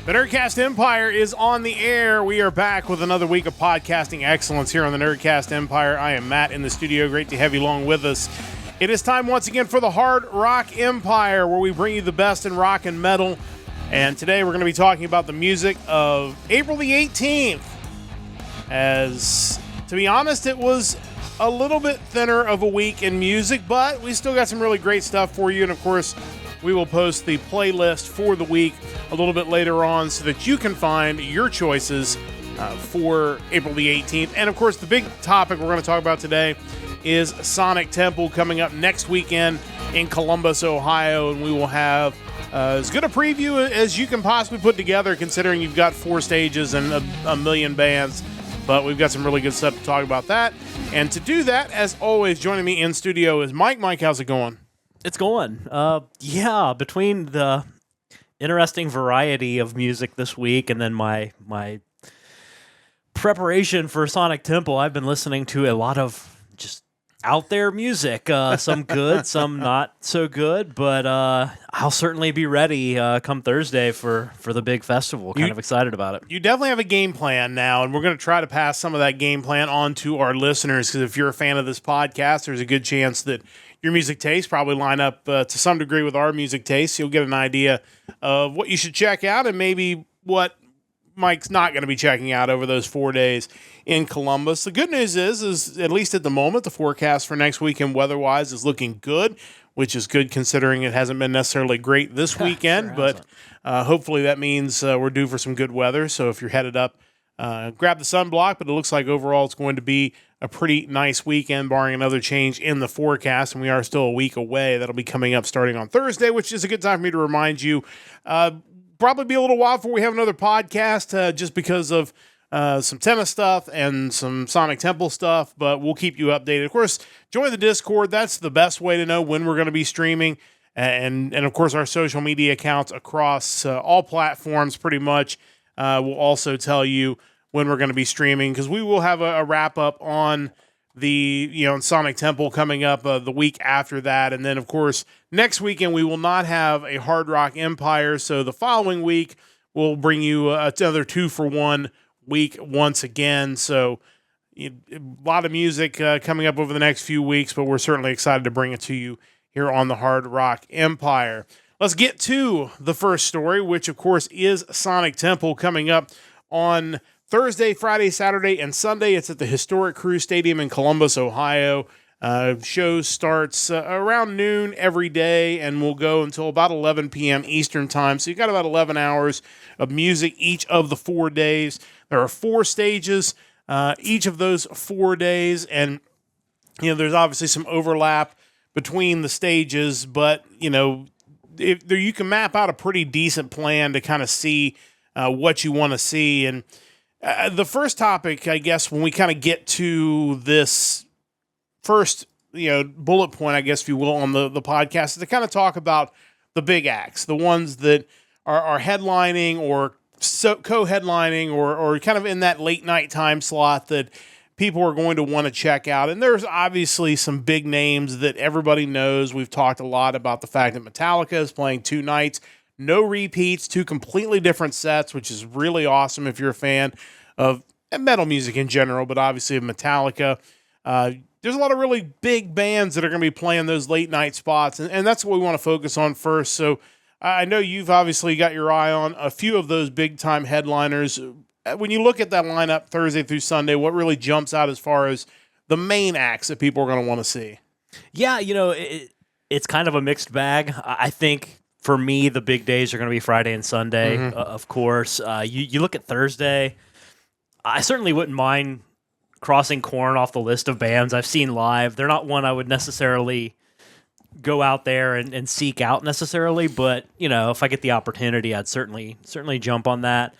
The Nerdcast Empire is on the air. We are back with another week of podcasting excellence here on the Nerdcast Empire. I am Matt in the studio. Great to have you along with us. It is time once again for the Hard Rock Empire, where we bring you the best in rock and metal. And today we're going to be talking about the music of April the 18th. As, to be honest, it was a little bit thinner of a week in music, but we still got some really great stuff for you. And of course, we will post the playlist for the week a little bit later on so that you can find your choices for April the 18th. And of course, the big topic we're going to talk about today is Sonic Temple coming up next weekend in Columbus, Ohio. And we will have as good a preview as you can possibly put together, considering you've got 4 stages and a million bands. But we've got some really good stuff to talk about that. And to do that, as always, joining me in studio is Mike. Mike, how's it going? It's going. Between the interesting variety of music this week and then my preparation for Sonic Temple, I've been listening to a lot of just out there music. Some good, some not so good, but I'll certainly be ready come Thursday for the big festival. Kind of excited about it. You definitely have a game plan now, and we're going to try to pass some of that game plan on to our listeners, because if you're a fan of this podcast, there's a good chance that your music tastes probably line up to some degree with our music tastes. You'll get an idea of what you should check out and maybe what Mike's not going to be checking out over those 4 days in Columbus. The good news is at least at the moment, the forecast for next weekend weather-wise is looking good, which is good considering it hasn't been necessarily great this weekend, but hopefully that means we're due for some good weather. So if you're headed up, grab the sunblock, but it looks like overall it's going to be a pretty nice weekend, barring another change in the forecast, and we are still a week away. That'll be coming up starting on Thursday, which is a good time for me to remind you. Probably be a little while before we have another podcast, just because of some tennis stuff and some Sonic Temple stuff, but we'll keep you updated. Of course, join the Discord. That's the best way to know when we're going to be streaming, and of course, our social media accounts across all platforms pretty much will also tell you when we're going to be streaming, because we will have a wrap up on the Sonic Temple coming up the week after that. And then, of course, next weekend we will not have a Hard Rock Empire. So the following week we'll bring you another 2-for-1 week once again. So a lot of music coming up over the next few weeks, but we're certainly excited to bring it to you here on the Hard Rock Empire. Let's get to the first story, which, of course, is Sonic Temple coming up on Thursday, Friday, Saturday, and Sunday. It's at the historic Crew Stadium in Columbus, Ohio. Show starts around noon every day and will go until about 11 p.m. Eastern time. So you've got about 11 hours of music each of the 4 days. There are 4 stages each of those 4 days, and there's obviously some overlap between the stages, but you can map out a pretty decent plan to kind of see what you want to see. And the first topic, I guess, when we kind of get to this first, bullet point, I guess, if you will, on the podcast, is to kind of talk about the big acts, the ones that are headlining or co-headlining or kind of in that late night time slot that people are going to want to check out. And there's obviously some big names that everybody knows. We've talked a lot about the fact that Metallica is playing 2 nights. No repeats, 2 completely different sets, which is really awesome if you're a fan of metal music in general, but obviously of Metallica. There's a lot of really big bands that are going to be playing those late night spots, and that's what we want to focus on first. So I know you've obviously got your eye on a few of those big-time headliners. When you look at that lineup Thursday through Sunday, what really jumps out as far as the main acts that people are going to want to see? Yeah, it's kind of a mixed bag. I think for me, the big days are going to be Friday and Sunday, of course. You look at Thursday, I certainly wouldn't mind crossing Korn off the list of bands I've seen live. They're not one I would necessarily go out there and seek out necessarily, but, if I get the opportunity, I'd certainly jump on that.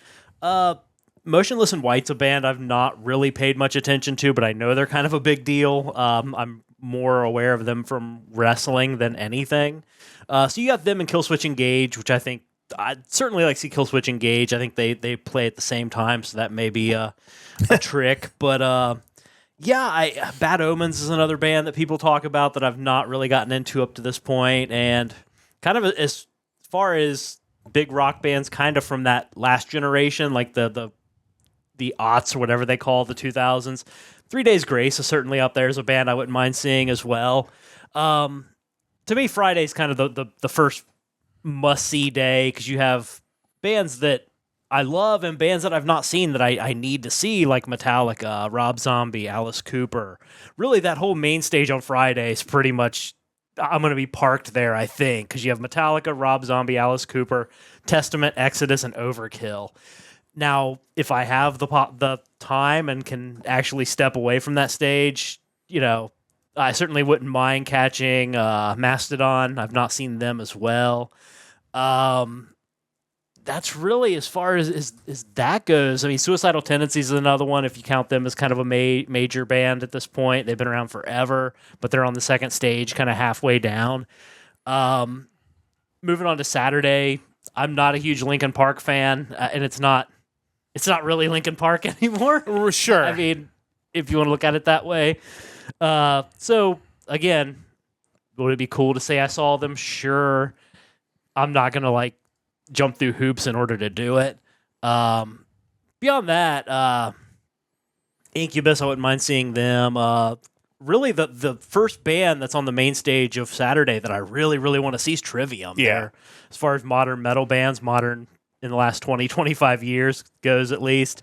Motionless in White's a band I've not really paid much attention to, but I know they're kind of a big deal. I'm more aware of them from wrestling than anything. So you got them and Killswitch Engage, which I think I'd certainly like to see Killswitch Engage. I think they play at the same time, so that may be a trick. But Bad Omens is another band that people talk about that I've not really gotten into up to this point. And kind of as far as big rock bands kind of from that last generation, like the aughts or whatever they call the 2000s. 3 Days Grace is certainly up there as a band I wouldn't mind seeing as well. To me, Friday's kind of the first must-see day because you have bands that I love and bands that I've not seen that I need to see, like Metallica, Rob Zombie, Alice Cooper. Really, that whole main stage on Friday is pretty much, I'm going to be parked there, I think, because you have Metallica, Rob Zombie, Alice Cooper, Testament, Exodus, and Overkill. Now, if I have the time and can actually step away from that stage, I certainly wouldn't mind catching Mastodon. I've not seen them as well. That's really as far as that goes. I mean, Suicidal Tendencies is another one, if you count them as kind of a major band at this point. They've been around forever, but they're on the second stage, kind of halfway down. Moving on to Saturday, I'm not a huge Linkin Park fan, and it's not really Linkin Park anymore. Sure. I mean, if you want to look at it that way. So, again, would it be cool to say I saw them? Sure. I'm not going to, jump through hoops in order to do it. Beyond that, Incubus, I wouldn't mind seeing them. Really, the first band that's on the main stage of Saturday that I really, really want to see is Trivium. Yeah. There. As far as modern metal bands, modern in the last 20, 25 years goes at least.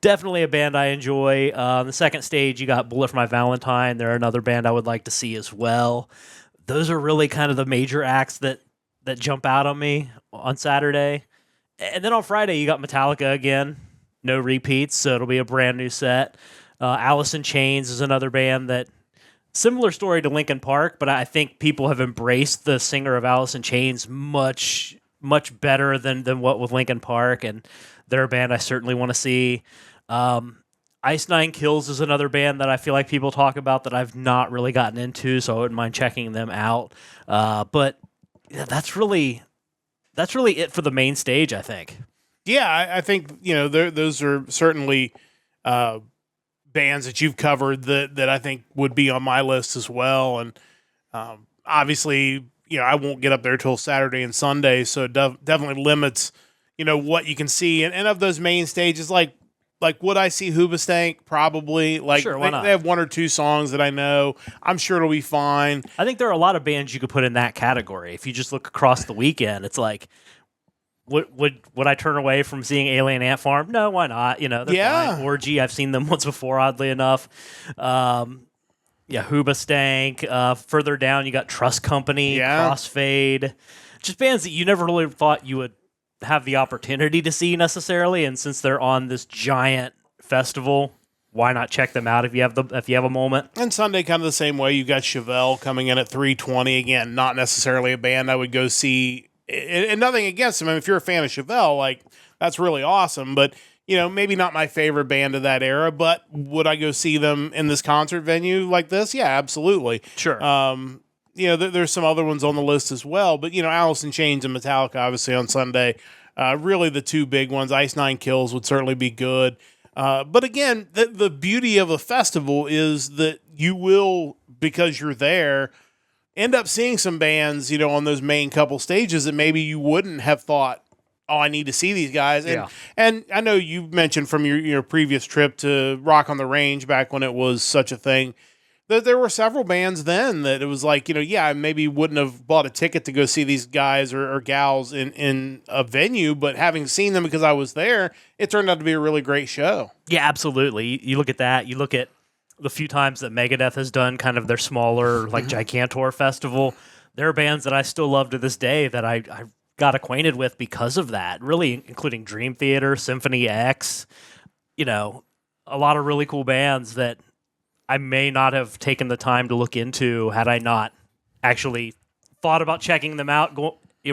Definitely a band I enjoy. On the second stage, you got Bullet for My Valentine. They're another band I would like to see as well. Those are really kind of the major acts that jump out on me on Saturday. And then on Friday, you got Metallica again. No repeats, so it'll be a brand new set. Alice in Chains is another band that, similar story to Linkin Park, but I think people have embraced the singer of Alice in Chains much, much better than what with Linkin Park, and they're a band I certainly want to see. Ice Nine Kills is another band that I feel like people talk about that I've not really gotten into, so I wouldn't mind checking them out. But yeah, that's really it for the main stage, I think. Yeah, I think those are certainly bands that you've covered that I think would be on my list as well. And obviously, I won't get up there till Saturday and Sunday, so it definitely limits what you can see. And of those main stages, like would I see Hoobastank? Probably. Sure, why not? They have one or two songs that I know. I'm sure it'll be fine. I think there are a lot of bands you could put in that category. If you just look across the weekend, it's like, would I turn away from seeing Alien Ant Farm? No, why not? They're fine. Orgy, I've seen them once before, oddly enough. Hoobastank. Further down, you got Trust Company, Crossfade. Just bands that you never really thought you would have the opportunity to see necessarily, and since they're on this giant festival, why not check them out if you have a moment? And Sunday, kind of the same way. You've got Chevelle coming in at 320. Again, not necessarily a band I would go see, and nothing against them. I mean, if you're a fan of Chevelle, that's really awesome. But maybe not my favorite band of that era. But would I go see them in this concert venue like this? Yeah, absolutely. Sure. There's some other ones on the list as well, but Alice in Chains and Metallica obviously on Sunday, really the two big ones. Ice Nine Kills would certainly be good, but again, the beauty of a festival is that you will, because you're there, end up seeing some bands on those main couple stages that maybe you wouldn't have thought, oh, I need to see these guys. And I know you mentioned from your previous trip to Rock on the Range back when it was such a thing. There were several bands then that it was like, I maybe wouldn't have bought a ticket to go see these guys or gals in a venue, but having seen them because I was there, it turned out to be a really great show. Yeah, absolutely. You look at that. You look at the few times that Megadeth has done kind of their smaller, Gigantor festival. There are bands that I still love to this day that I got acquainted with because of that, really including Dream Theater, Symphony X, a lot of really cool bands that I may not have taken the time to look into had I not actually thought about checking them out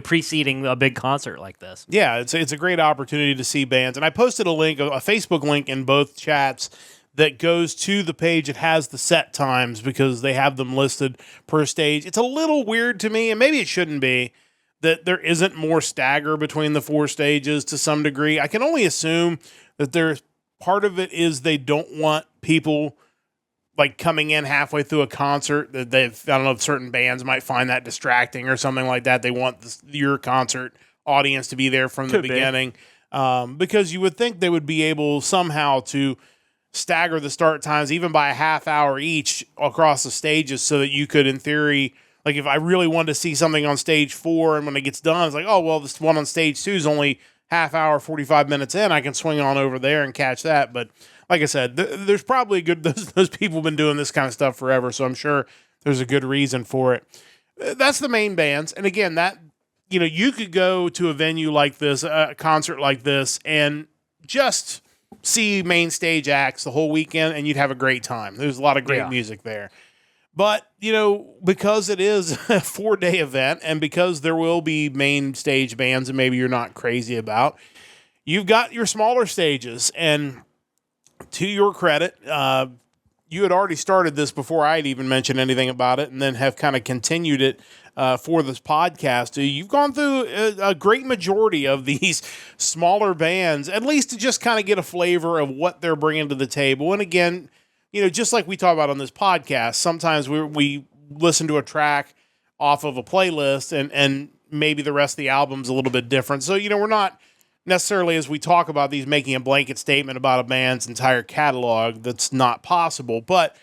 preceding a big concert like this. Yeah, it's a great opportunity to see bands. And I posted a Facebook link in both chats that goes to the page that has the set times because they have them listed per stage. It's a little weird to me, and maybe it shouldn't be, that there isn't more stagger between the four stages to some degree. I can only assume that there's part of it is they don't want people coming in halfway through a concert that I don't know if certain bands might find that distracting or something like that. They want your concert audience to be there from the beginning. Because you would think they would be able somehow to stagger the start times even by a half hour each across the stages so that you could, in theory, like if I really wanted to see something on stage 4 and when it gets done, it's like, oh, well, this one on stage 2 is only half hour, 45 minutes in. I can swing on over there and catch that. But like I said, there's probably those people have been doing this kind of stuff forever. So I'm sure there's a good reason for it. That's the main bands. And again, you could go to a venue like this, a concert like this, and just see main stage acts the whole weekend, and you'd have a great time. There's a lot of great music there. But, because it is a 4-day event, and because there will be main stage bands that maybe you're not crazy about, you've got your smaller stages. And to your credit, you had already started this before I'd even mentioned anything about it, and then have kind of continued it for this podcast. You've gone through a great majority of these smaller bands, at least to just kind of get a flavor of what they're bringing to the table. And again, just like we talk about on this podcast, sometimes we listen to a track off of a playlist and maybe the rest of the album's a little bit different. So, we're not necessarily, as we talk about these, making a blanket statement about a band's entire catalog. That's not possible. But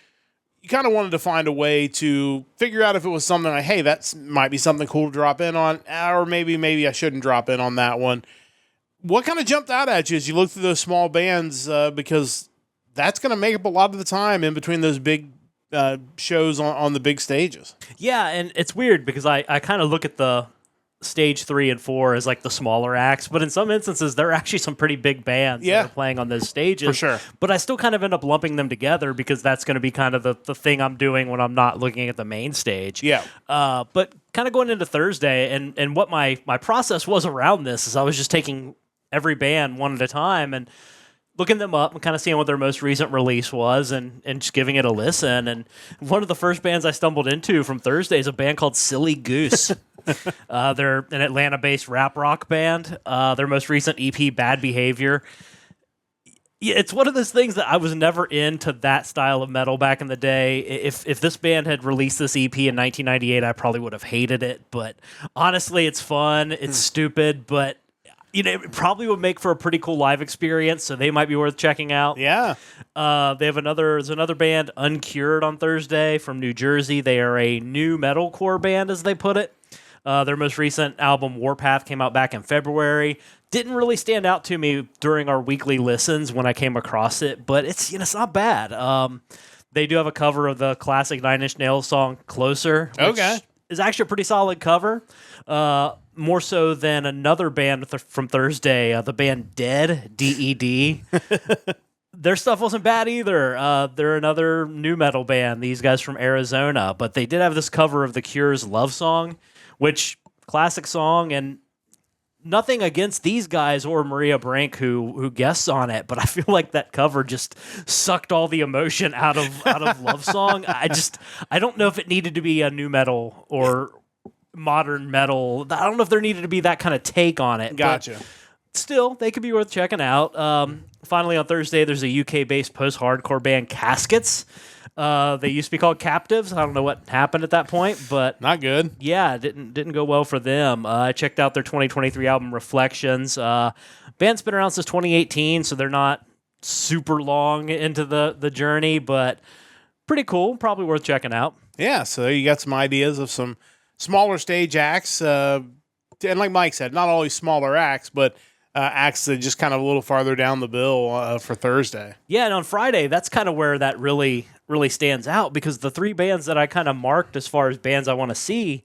you kind of wanted to find a way to figure out if it was something like, hey, that might be something cool to drop in on, or maybe I shouldn't drop in on that one. What kind of jumped out at you as you looked through those small bands? Because that's going to make up a lot of the time in between those big shows on the big stages. Yeah, and it's weird because I kind of look at the stage 3 and 4 as like the smaller acts, but in some instances there are actually some pretty big bands that are playing on those stages. For sure. But I still kind of end up lumping them together because that's going to be kind of the thing I'm doing when I'm not looking at the main stage. Yeah. But kind of going into Thursday and what my process was around this is I was just taking every band one at a time and looking them up and kind of seeing what their most recent release was and just giving it a listen. And one of the first bands I stumbled into from Thursday is a band called Silly Goose. They're an Atlanta-based rap rock band. Their most recent EP, Bad Behavior. Yeah, it's one of those things that I was never into that style of metal back in the day. If this band had released this EP in 1998, I probably would have hated it. But honestly, it's fun. It's stupid, but it probably would make for a pretty cool live experience, so they might be worth checking out. Yeah. There's another band, Uncured, on Thursday from New Jersey. They are a new metalcore band, as they put it. Their most recent album, Warpath, came out back in February. Didn't really stand out to me during our weekly listens when I came across it, but it's it's not bad. They do have a cover of the classic Nine Inch Nails song "Closer," which is actually a pretty solid cover. More so than another band from Thursday, the band Dead, D-E-D. Their stuff wasn't bad either. They're another new metal band, these guys from Arizona, but they did have this cover of The Cure's Love Song, which, classic song, and nothing against these guys or Maria Brink who guests on it, but I feel like that cover just sucked all the emotion out of Love Song. I don't know if it needed to be a new metal or modern metal. I don't know if there needed to be that kind of take on it. Gotcha. Still, they could be worth checking out. Finally, on Thursday, there's a UK-based post-hardcore band, Caskets. They used to be called Captives. I don't know what happened at that point, but not good. Yeah, it didn't go well for them. I checked out their 2023 album, Reflections. Band's been around since 2018, so they're not super long into the journey, but pretty cool. Probably worth checking out. Yeah, so you got some ideas of some smaller stage acts, and like Mike said, not always smaller acts, but acts that just kind of a little farther down the bill for Thursday. Yeah, and on Friday, that's kind of where that really stands out, because the three bands that I kind of marked as far as bands I want to see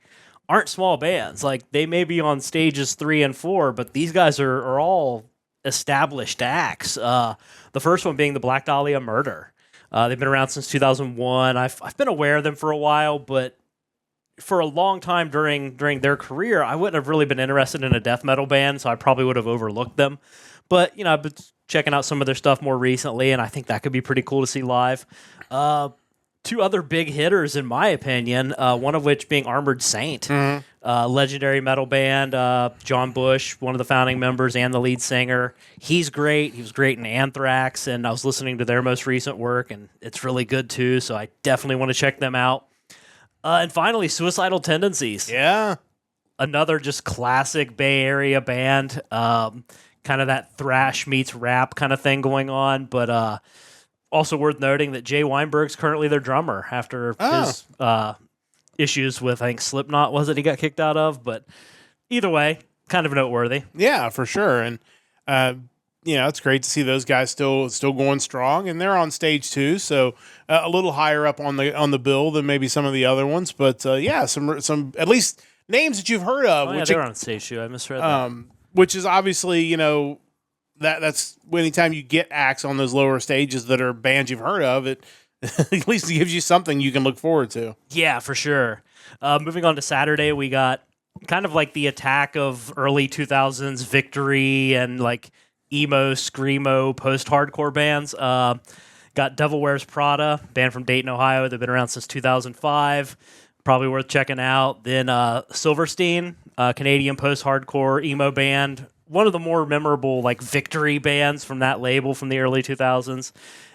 aren't small bands. Like, they may be on stages 3 and 4, but these guys are all established acts. The first one being the Black Dahlia Murder. They've been around since 2001. I've been aware of them for a while, but for a long time during their career, I wouldn't have really been interested in a death metal band, so I probably would have overlooked them. But, I've been checking out some of their stuff more recently, and I think that could be pretty cool to see live. Two other big hitters, in my opinion, one of which being Armored Saint, legendary metal band. John Bush, one of the founding members and the lead singer. He's great. He was great in Anthrax, and I was listening to their most recent work, and it's really good too, so I definitely want to check them out. And finally, Suicidal Tendencies. Yeah. another just classic Bay Area band, kind of that thrash meets rap kind of thing going on. But also worth noting that Jay Weinberg's currently their drummer after his issues with, I think, Slipknot was it he got kicked out of. But either way, kind of noteworthy. Yeah, for sure. And it's great to see those guys still going strong, and they're on stage too, so a little higher up on the bill than maybe some of the other ones. But some at least names that you've heard of. Oh, yeah, they're on stage too. I misread that. Which is obviously that's anytime you get acts on those lower stages that are bands you've heard of, it at least gives you something you can look forward to. Yeah, for sure. Moving on to Saturday, we got kind of like the attack of early 2000s Victory and like emo, screamo, post-hardcore bands. Got Devil Wears Prada, band from Dayton, Ohio. They've been around since 2005. Probably worth checking out. Then Silverstein, Canadian post-hardcore emo band. One of the more memorable like Victory bands from that label from the early 2000s.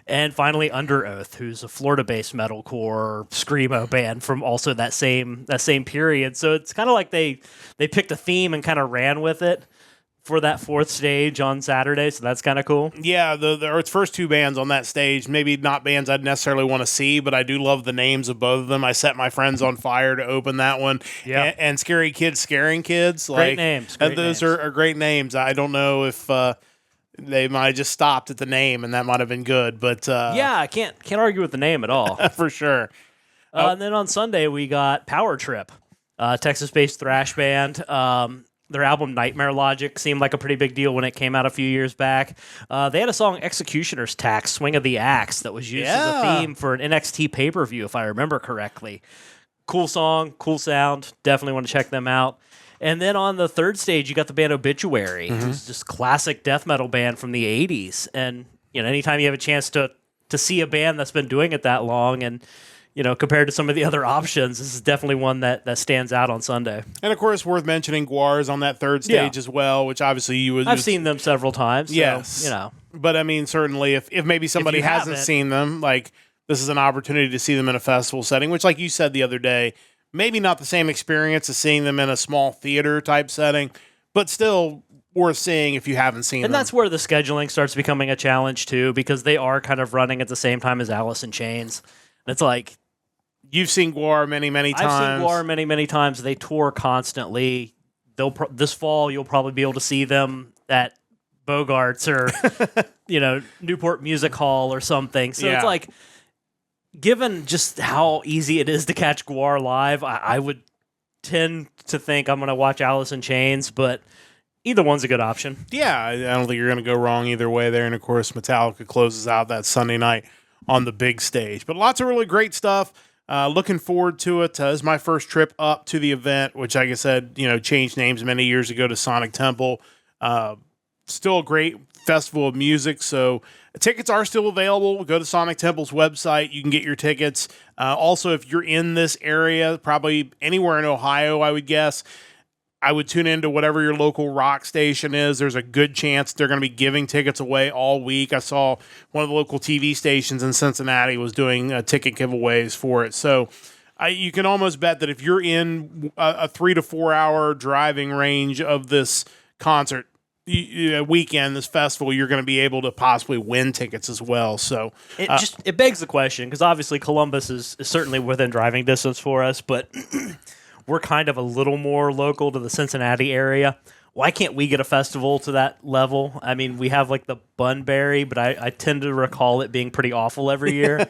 And finally, Under Oath, who's a Florida-based metalcore screamo band from also that same period. So it's kind of like they picked a theme and kind of ran with it for that fourth stage on Saturday, so that's kind of cool. Yeah, the first two bands on that stage, maybe not bands I'd necessarily want to see, but I do love the names of both of them. I Set My Friends on Fire to open that one, and Scary Kids Scaring Kids. Great names. Those are great names. I don't know if they might have just stopped at the name, and that might have been good. But I can't argue with the name at all. For sure. And then on Sunday, we got Power Trip, Texas-based thrash band. Their album Nightmare Logic seemed like a pretty big deal when it came out a few years back. They had a song Executioner's Tax, Swing of the Axe, that was used as a theme for an NXT pay-per-view, if I remember correctly. Cool song, cool sound. Definitely want to check them out. And then on the third stage, you got the band Obituary, who's just classic death metal band from the 80s. And anytime you have a chance to see a band that's been doing it that long and compared to some of the other options, this is definitely one that stands out on Sunday. And, of course, worth mentioning Guar's on that third stage as well, which obviously you would... I've seen them several times. So, yes. But, I mean, certainly, if maybe somebody hasn't seen them, like, this is an opportunity to see them in a festival setting, which, like you said the other day, maybe not the same experience as seeing them in a small theater-type setting, but still worth seeing if you haven't seen them. And that's where the scheduling starts becoming a challenge, too, because they are kind of running at the same time as Alice in Chains. And it's like... You've seen Guar many, many times. I've seen Guar many, many times. They tour constantly. This fall, you'll probably be able to see them at Bogart's or, Newport Music Hall or something. So it's like, given just how easy it is to catch Guar live, I would tend to think I'm going to watch Alice in Chains, but either one's a good option. Yeah, I don't think you're going to go wrong either way there. And, of course, Metallica closes out that Sunday night on the big stage. But lots of really great stuff. Looking forward to it. This is my first trip up to the event, which, like I said, changed names many years ago to Sonic Temple. Still a great festival of music, so tickets are still available. Go to Sonic Temple's website. You can get your tickets. Also, if you're in this area, probably anywhere in Ohio, I would guess, I would tune into whatever your local rock station is. There's a good chance they're going to be giving tickets away all week. I saw one of the local TV stations in Cincinnati was doing ticket giveaways for it. So you can almost bet that if you're in a 3 to 4 hour driving range of this concert weekend, this festival, you're going to be able to possibly win tickets as well. So it begs the question, because obviously Columbus is certainly within driving distance for us, but we're kind of a little more local to the Cincinnati area. Why can't we get a festival to that level? I mean, we have like the Bunbury, but I tend to recall it being pretty awful every year.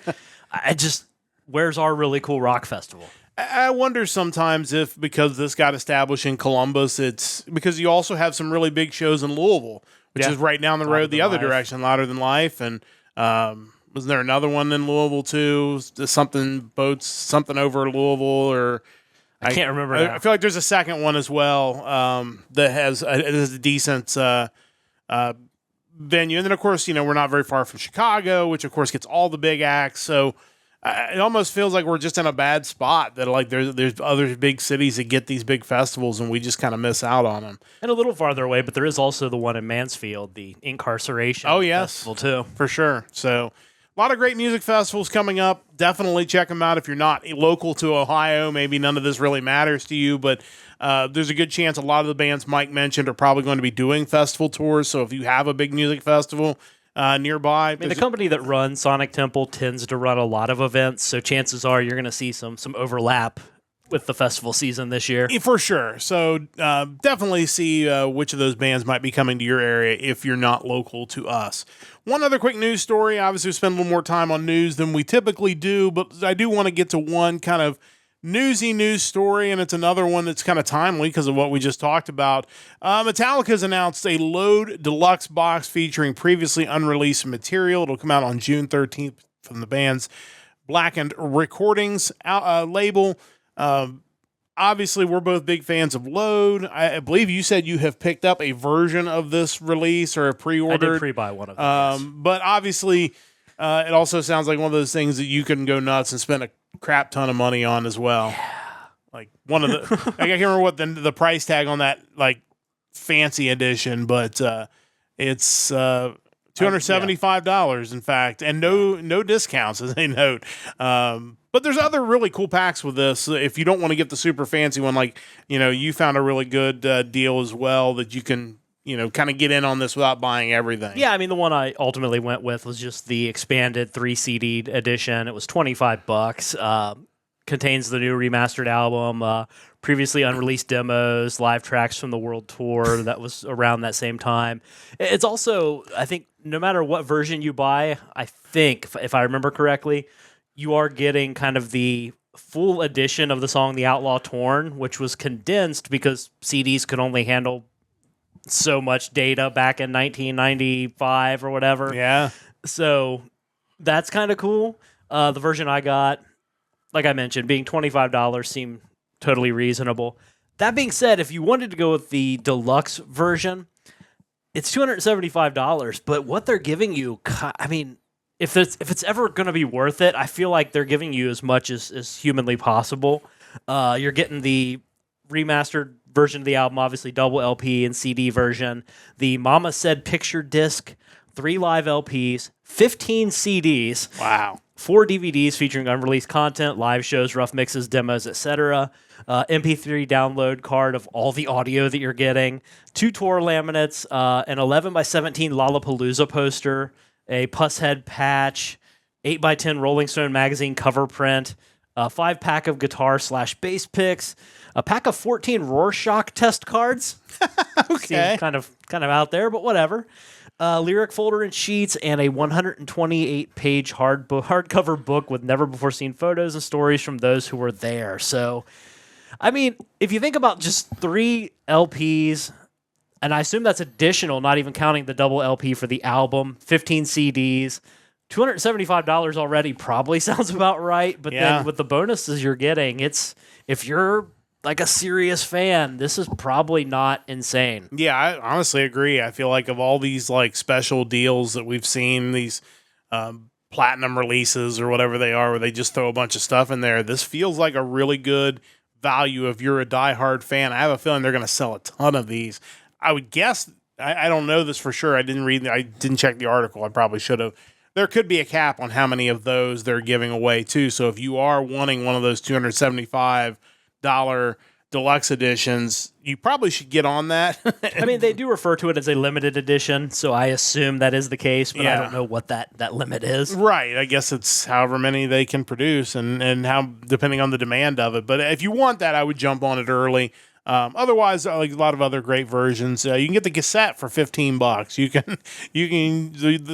Where's our really cool rock festival? I wonder sometimes if, because this got established in Columbus, it's because you also have some really big shows in Louisville, which is right down the road the other direction, Louder Than Life. And wasn't there another one in Louisville too? Something over Louisville, or... I can't remember. I feel like there's a second one as well that has a decent venue. And then, of course, we're not very far from Chicago, which, of course, gets all the big acts. So it almost feels like we're just in a bad spot that, like, there's other big cities that get these big festivals, and we just kind of miss out on them. And a little farther away, but there is also the one in Mansfield, the Incarceration Festival, too. For sure. So... a lot of great music festivals coming up. Definitely check them out if you're not local to Ohio. Maybe none of this really matters to you, but there's a good chance a lot of the bands Mike mentioned are probably going to be doing festival tours. So if you have a big music festival nearby, the company that runs Sonic Temple tends to run a lot of events, so chances are you're going to see some overlap with the festival season this year. For sure. So definitely see which of those bands might be coming to your area if you're not local to us. One other quick news story. Obviously, we spend a little more time on news than we typically do, but I do want to get to one kind of newsy news story, and it's another one that's kind of timely because of what we just talked about. Metallica's announced a Load Deluxe box featuring previously unreleased material. It'll come out on June 13th from the band's Blackened Recordings label. Obviously, we're both big fans of Load. I believe you said you have picked up a version of this release or a pre-order. I did pre-buy one of them. Yes. But obviously, it also sounds like one of those things that you can go nuts and spend a crap ton of money on as well. Yeah. Like one of the, I can't remember what the price tag on that like fancy edition, but it's $275 in fact, and no discounts as they note. But there's other really cool packs with this. If you don't want to get the super fancy one, like, you found a really good deal as well that you can, kind of get in on this without buying everything. Yeah, the one I ultimately went with was just the expanded 3 CD edition. It was $25. Contains the new remastered album, previously unreleased demos, live tracks from the world tour that was around that same time. It's also, I think, no matter what version you buy, I think, if I remember correctly, you are getting kind of the full edition of the song The Outlaw Torn, which was condensed because CDs could only handle so much data back in 1995 or whatever. Yeah. So that's kind of cool. The version I got, like I mentioned, being $25 seemed totally reasonable. That being said, if you wanted to go with the deluxe version, it's $275, but what they're giving you, if it's ever going to be worth it, I feel like they're giving you as much as humanly possible. You're getting the remastered version of the album, obviously double LP and CD version, the Mama Said picture disc, 3 live LPs, 15 CDs. Wow. 4 DVDs featuring unreleased content, live shows, rough mixes, demos, etc. MP3 download card of all the audio that you're getting, 2 tour laminates, an 11x17 Lollapalooza poster, a Pusshead patch, 8x10 Rolling Stone magazine cover print, a 5-pack of guitar/bass picks, a pack of 14 Rorschach test cards. Okay. Seems kind of out there, but whatever. Lyric folder and sheets, and a 128-page hardcover book with never-before-seen photos and stories from those who were there. So, if you think about just 3 LPs, and I assume that's additional, not even counting the double LP for the album, 15 CDs, $275 already probably sounds about right. But then with the bonuses you're getting, if you're like a serious fan, this is probably not insane. Yeah, I honestly agree. I feel like of all these like special deals that we've seen, these platinum releases or whatever they are, where they just throw a bunch of stuff in there, this feels like a really good value if you're a diehard fan. I have a feeling they're going to sell a ton of these. I would guess, I don't know this for sure. I didn't check the article. I probably should have. There could be a cap on how many of those they're giving away too. So if you are wanting one of those $275 deluxe editions, you probably should get on that. They do refer to it as a limited edition, so I assume that is the case, but I don't know what that limit is. Right. I guess it's however many they can produce and how, depending on the demand of it. But if you want that, I would jump on it early. Otherwise, like a lot of other great versions, you can get the cassette for $15. You can.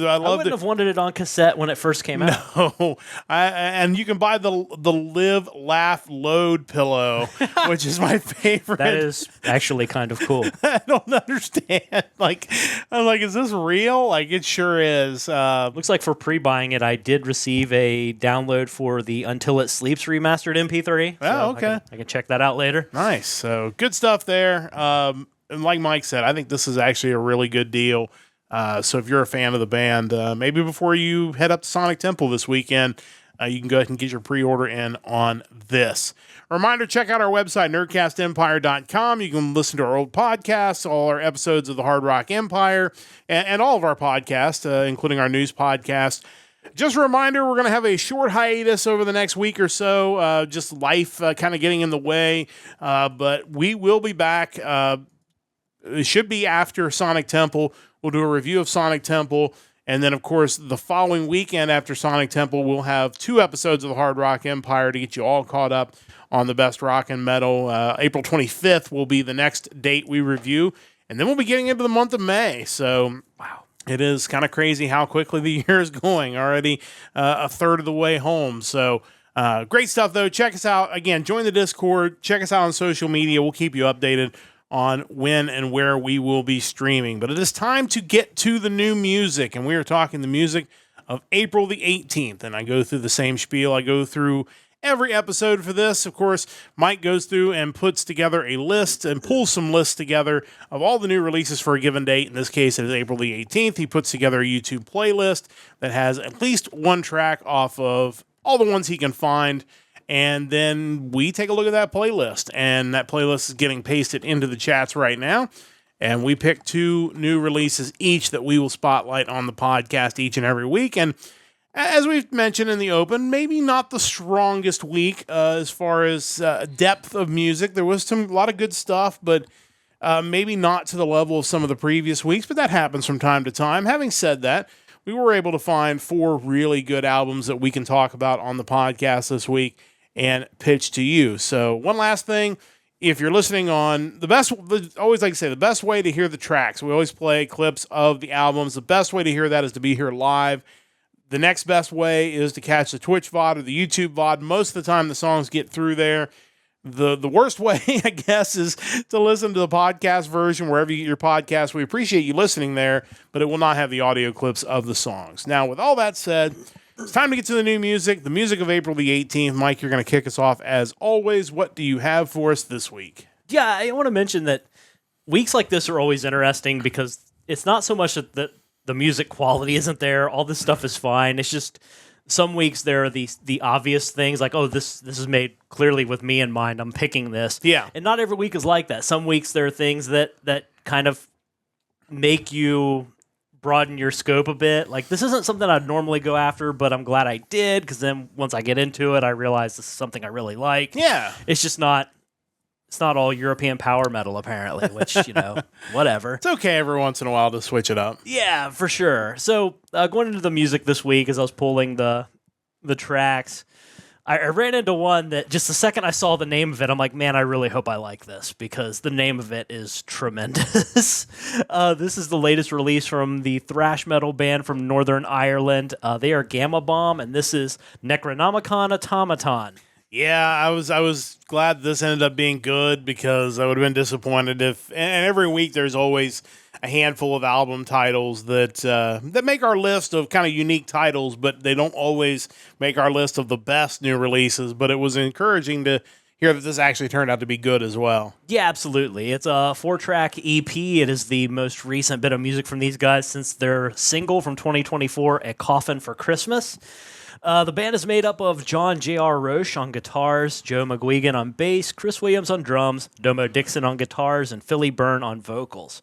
I wouldn't have wanted it on cassette when it first came out. No, and you can buy the Live, Laugh, Load pillow, which is my favorite. That is actually kind of cool. I don't understand. I'm like, is this real? Like, it sure is. Looks like for pre-buying it, I did receive a download for the Until It Sleeps remastered MP3. Oh, okay. I can check that out later. Nice. So good stuff there. And like Mike said, I think this is actually a really good deal. So if you're a fan of the band, maybe before you head up to Sonic Temple this weekend, you can go ahead and get your pre-order in on this. A reminder, check out our website, nerdcastempire.com. You can listen to our old podcasts, all our episodes of the Hard Rock Empire, and all of our podcasts, including our news podcast. Just a reminder, we're going to have a short hiatus over the next week or so, just life kind of getting in the way, but we will be back. It should be after Sonic Temple. We'll do a review of Sonic Temple, and then, of course, the following weekend after Sonic Temple, we'll have 2 episodes of the Hard Rock Empire to get you all caught up on the best rock and metal. April 25th will be the next date we review, and then we'll be getting into the month of May. So, wow. It is kind of crazy how quickly the year is going. Already a third of the way home. So great stuff, though. Check us out. Again, join the Discord. Check us out on social media. We'll keep you updated on when and where we will be streaming. But it is time to get to the new music. And we are talking the music of April the 18th. And I go through the same spiel. I go through every episode for this. Of course, Mike goes through and puts together a list and pulls some lists together of all the new releases for a given date. In this case, it is April the 18th. He puts together a YouTube playlist that has at least one track off of all the ones he can find. And then we take a look at that playlist. And that playlist is getting pasted into the chats right now. And we pick 2 new releases each that we will spotlight on the podcast each and every week. And as we've mentioned in the open, maybe not the strongest week as far as depth of music. There was a lot of good stuff, but maybe not to the level of some of the previous weeks, but that happens from time to time. Having said that, we were able to find 4 really good albums that we can talk about on the podcast this week and pitch to you. So one last thing, if you're listening on always like to say, the best way to hear the tracks, we always play clips of the albums. The best way to hear that is to be here live. The next best way is to catch the Twitch VOD or the YouTube VOD. Most of the time, the songs get through there. The worst way, I guess, is to listen to the podcast version wherever you get your podcast. We appreciate you listening there, but it will not have the audio clips of the songs. Now, with all that said, it's time to get to the new music, the music of April the 18th. Mike, you're going to kick us off as always. What do you have for us this week? Yeah, I want to mention that weeks like this are always interesting because it's not so much that the music quality isn't there. All this stuff is fine. It's just some weeks there are the obvious things like, oh, this is made clearly with me in mind. I'm picking this. Yeah. And not every week is like that. Some weeks there are things that kind of make you broaden your scope a bit. Like, this isn't something I'd normally go after, but I'm glad I did because then once I get into it, I realize this is something I really like. Yeah. It's just not... It's not all European power metal, apparently, which, whatever. It's okay every once in a while to switch it up. Yeah, for sure. So, going into the music this week, as I was pulling the tracks, I ran into one that just the second I saw the name of it, I'm like, man, I really hope I like this, because the name of it is tremendous. This is the latest release from the thrash metal band from Northern Ireland. They are Gama Bomb, and this is Necronomicon Automaton. Yeah, I was glad this ended up being good because I would have been disappointed if. And every week there's always a handful of album titles that make our list of kind of unique titles, but they don't always make our list of the best new releases. But it was encouraging to hear that this actually turned out to be good as well. Yeah, absolutely. It's a 4-track EP. It is the most recent bit of music from these guys since their single from 2024, A Coffin for Christmas. The band is made up of John J.R. Roche on guitars, Joe McGuigan on bass, Chris Williams on drums, Domo Dixon on guitars, and Philly Byrne on vocals.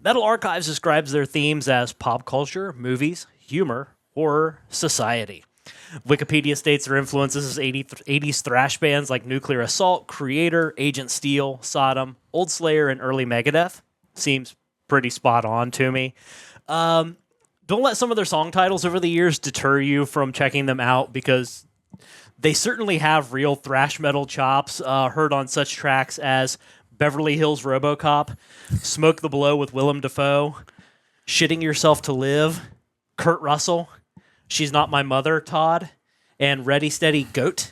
Metal Archives describes their themes as pop culture, movies, humor, horror, society. Wikipedia states their influences as 80s thrash bands like Nuclear Assault, Creator, Agent Steel, Sodom, Old Slayer, and early Megadeth. Seems pretty spot on to me. Don't let some of their song titles over the years deter you from checking them out, because they certainly have real thrash metal chops, heard on such tracks as Beverly Hills RoboCop, Smoke the Blow with Willem Dafoe, Shitting Yourself to Live, Kurt Russell, She's Not My Mother, Todd, and Ready Steady Goat.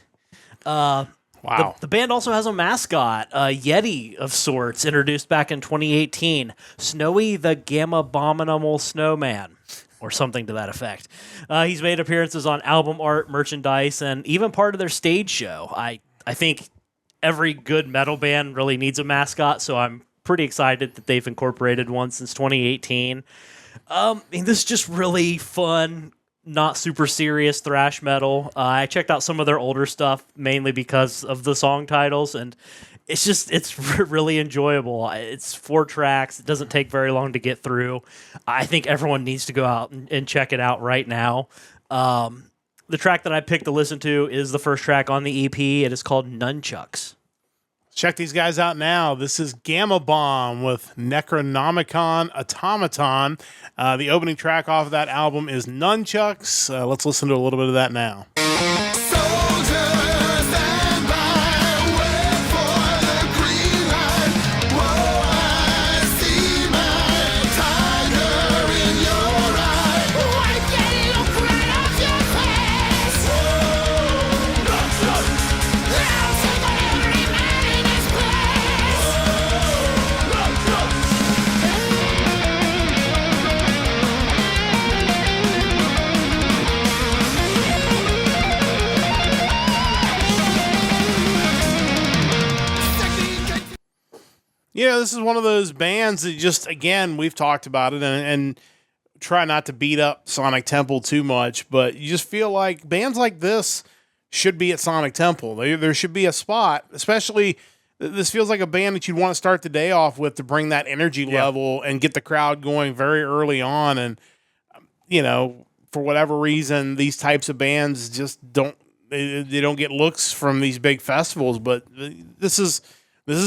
Wow. The band also has a mascot, a Yeti of sorts, introduced back in 2018, Snowy the Gamabominable Snowman, or something to that effect. He's made appearances on album art, merchandise, and even part of their stage show. I think every good metal band really needs a mascot, so I'm pretty excited that they've incorporated one since 2018. This is just really fun, not super serious thrash metal. I checked out some of their older stuff mainly because of the song titles, and it's really enjoyable. It's 4 tracks. It doesn't take very long to get through. I think everyone needs to go out and check it out right now. The track that I picked to listen to is the first track on the EP. It is called Nunchucks. Check these guys out now. This is Gama Bomb with Necronomicon Automaton. The opening track off of that album is Nunchucks. Let's listen to a little bit of that now. You know, this is one of those bands that just, again, we've talked about it and try not to beat up Sonic Temple too much, but you just feel like bands like this should be at Sonic Temple. There should be a spot, especially this feels like a band that you'd want to start the day off with to bring that energy level and get the crowd going very early on. And, you know, for whatever reason, these types of bands just don't get looks from these big festivals, but this is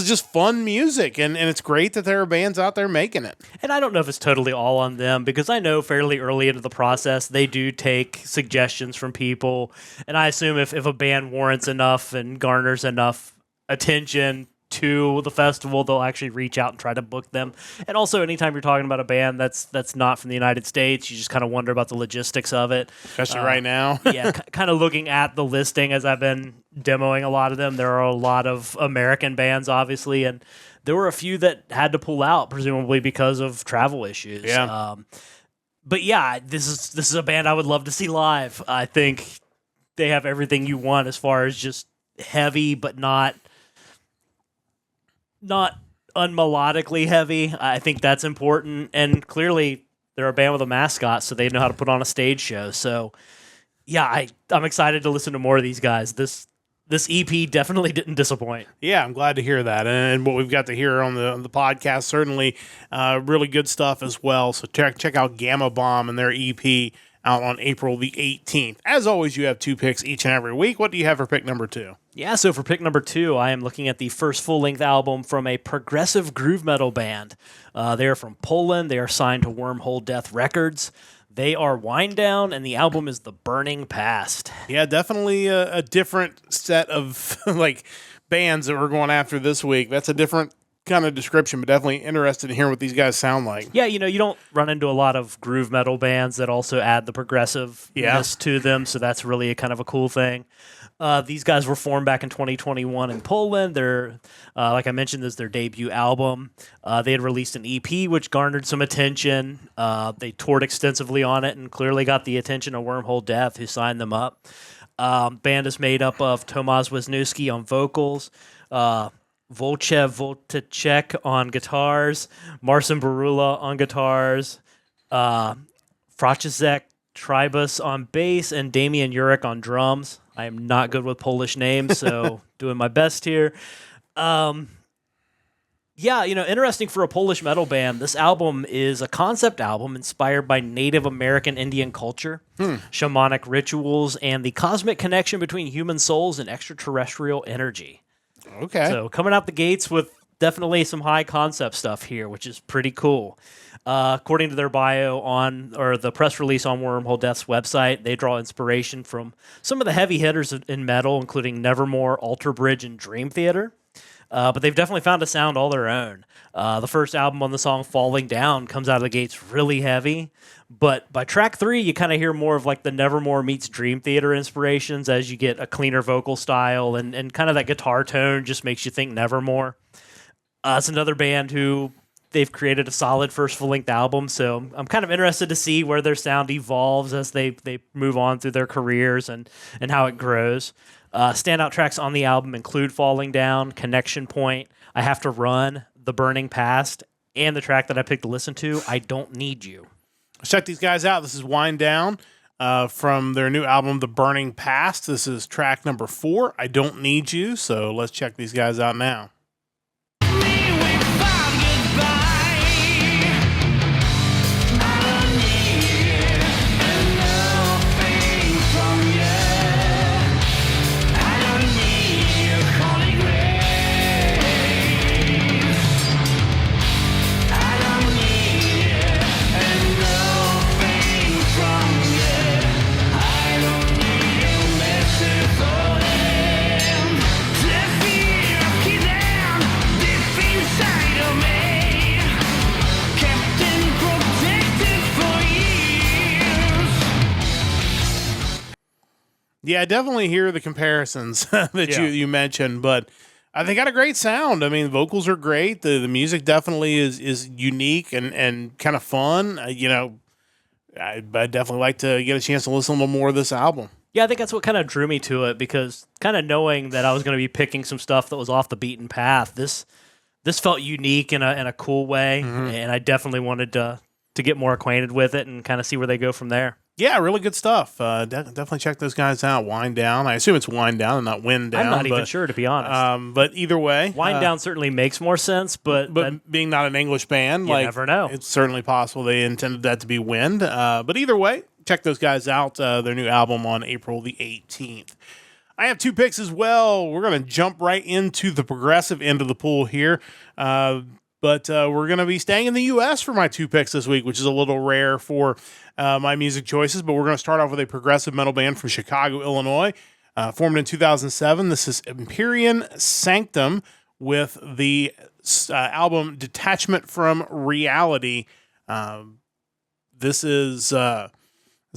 just fun music, and it's great that there are bands out there making it. And I don't know if it's totally all on them, because I know fairly early into the process, they do take suggestions from people. And I assume if a band warrants enough and garners enough attention to the festival, they'll actually reach out and try to book them. And also, anytime you're talking about a band that's not from the United States, you just kind of wonder about the logistics of it. Especially right now. Kind of looking at the listing as I've been demoing a lot of them. There are a lot of American bands, obviously, and there were a few that had to pull out, presumably because of travel issues. Yeah. But yeah, this is a band I would love to see live. I think they have everything you want as far as just heavy, but not unmelodically heavy. I think that's important. And clearly, they're a band with a mascot, so they know how to put on a stage show. So, yeah, I'm excited to listen to more of these guys. This EP definitely didn't disappoint. Yeah, I'm glad to hear that. And what we've got to hear on the podcast, certainly really good stuff as well. So check out Gama Bomb and their EP out on April the 18th. As always, you have 2 picks each and every week. What do you have for pick number 2? Yeah, so for pick number 2, I am looking at the first full-length album from a progressive groove metal band. They are from Poland. They are signed to Wormhole Death Records. They are Wind Down, and the album is The Burning Past. Yeah, definitely a different set of like bands that we're going after this week. That's a different kind of description, but definitely interested in hearing what these guys sound like. Yeah, you know, you don't run into a lot of groove metal bands that also add the progressiveness to them, so that's really a kind of a cool thing. These guys were formed back in 2021 in Poland. They're, like I mentioned, this is their debut album. They had released an EP, which garnered some attention. They toured extensively on it and clearly got the attention of Wormhole Death, who signed them up. Band is made up of Tomasz Wisniewski on vocals, Wojciech Wojtacek on guitars, Marcin Barula on guitars, Franciszek Trybus on bass, and Damian Jurek on drums. I am not good with Polish names, so doing my best here. Yeah, you know, interesting for a Polish metal band. This album is a concept album inspired by Native American Indian culture, shamanic rituals, and the cosmic connection between human souls and extraterrestrial energy. Okay. So coming out the gates with definitely some high concept stuff here, which is pretty cool. According to their bio or the press release on Wormhole Death's website, they draw inspiration from some of the heavy hitters in metal, including Nevermore, Alter Bridge, and Dream Theater. But they've definitely found a sound all their own. The first album on the song Falling Down comes out of the gates really heavy. But by track 3, you kind of hear more of like the Nevermore meets Dream Theater inspirations as you get a cleaner vocal style and kind of that guitar tone just makes you think Nevermore. It's another band who they've created a solid first full-length album, so I'm kind of interested to see where their sound evolves as they move on through their careers and how it grows. Standout tracks on the album include Falling Down, Connection Point, I Have to Run, The Burning Past, and the track that I picked to listen to, I Don't Need You. Check these guys out. This is Wind Down from their new album, The Burning Past. This is track number 4, I Don't Need You, so let's check these guys out now. I don't need you, and nothing Yeah, I definitely hear the comparisons that Yeah. you mentioned, but they got a great sound. I mean, vocals are great. The music definitely is unique and kind of fun. I'd definitely like to get a chance to listen a little more of this album. Yeah, I think that's what kind of drew me to it, because kind of knowing that I was going to be picking some stuff that was off the beaten path, this felt unique in a cool way, and I definitely wanted to get more acquainted with it and kind of see where they go from there. Yeah, really good stuff. Definitely check those guys out. Wind Down. I assume it's Wind Down and not Wind Down. I'm not even sure, to be honest. But either way, Wind Down certainly makes more sense, but being not an English band, you never know. It's certainly possible they intended that to be Wind. But either way, check those guys out. Their new album on April the 18th. I have 2 picks as well. We're going to jump right into the progressive end of the pool here. But we're going to be staying in the U.S. for my 2 picks this week, which is a little rare for my music choices. But we're going to start off with a progressive metal band from Chicago, Illinois, formed in 2007. This is Empyrean Sanctum with the album Detachment from Reality. This is, as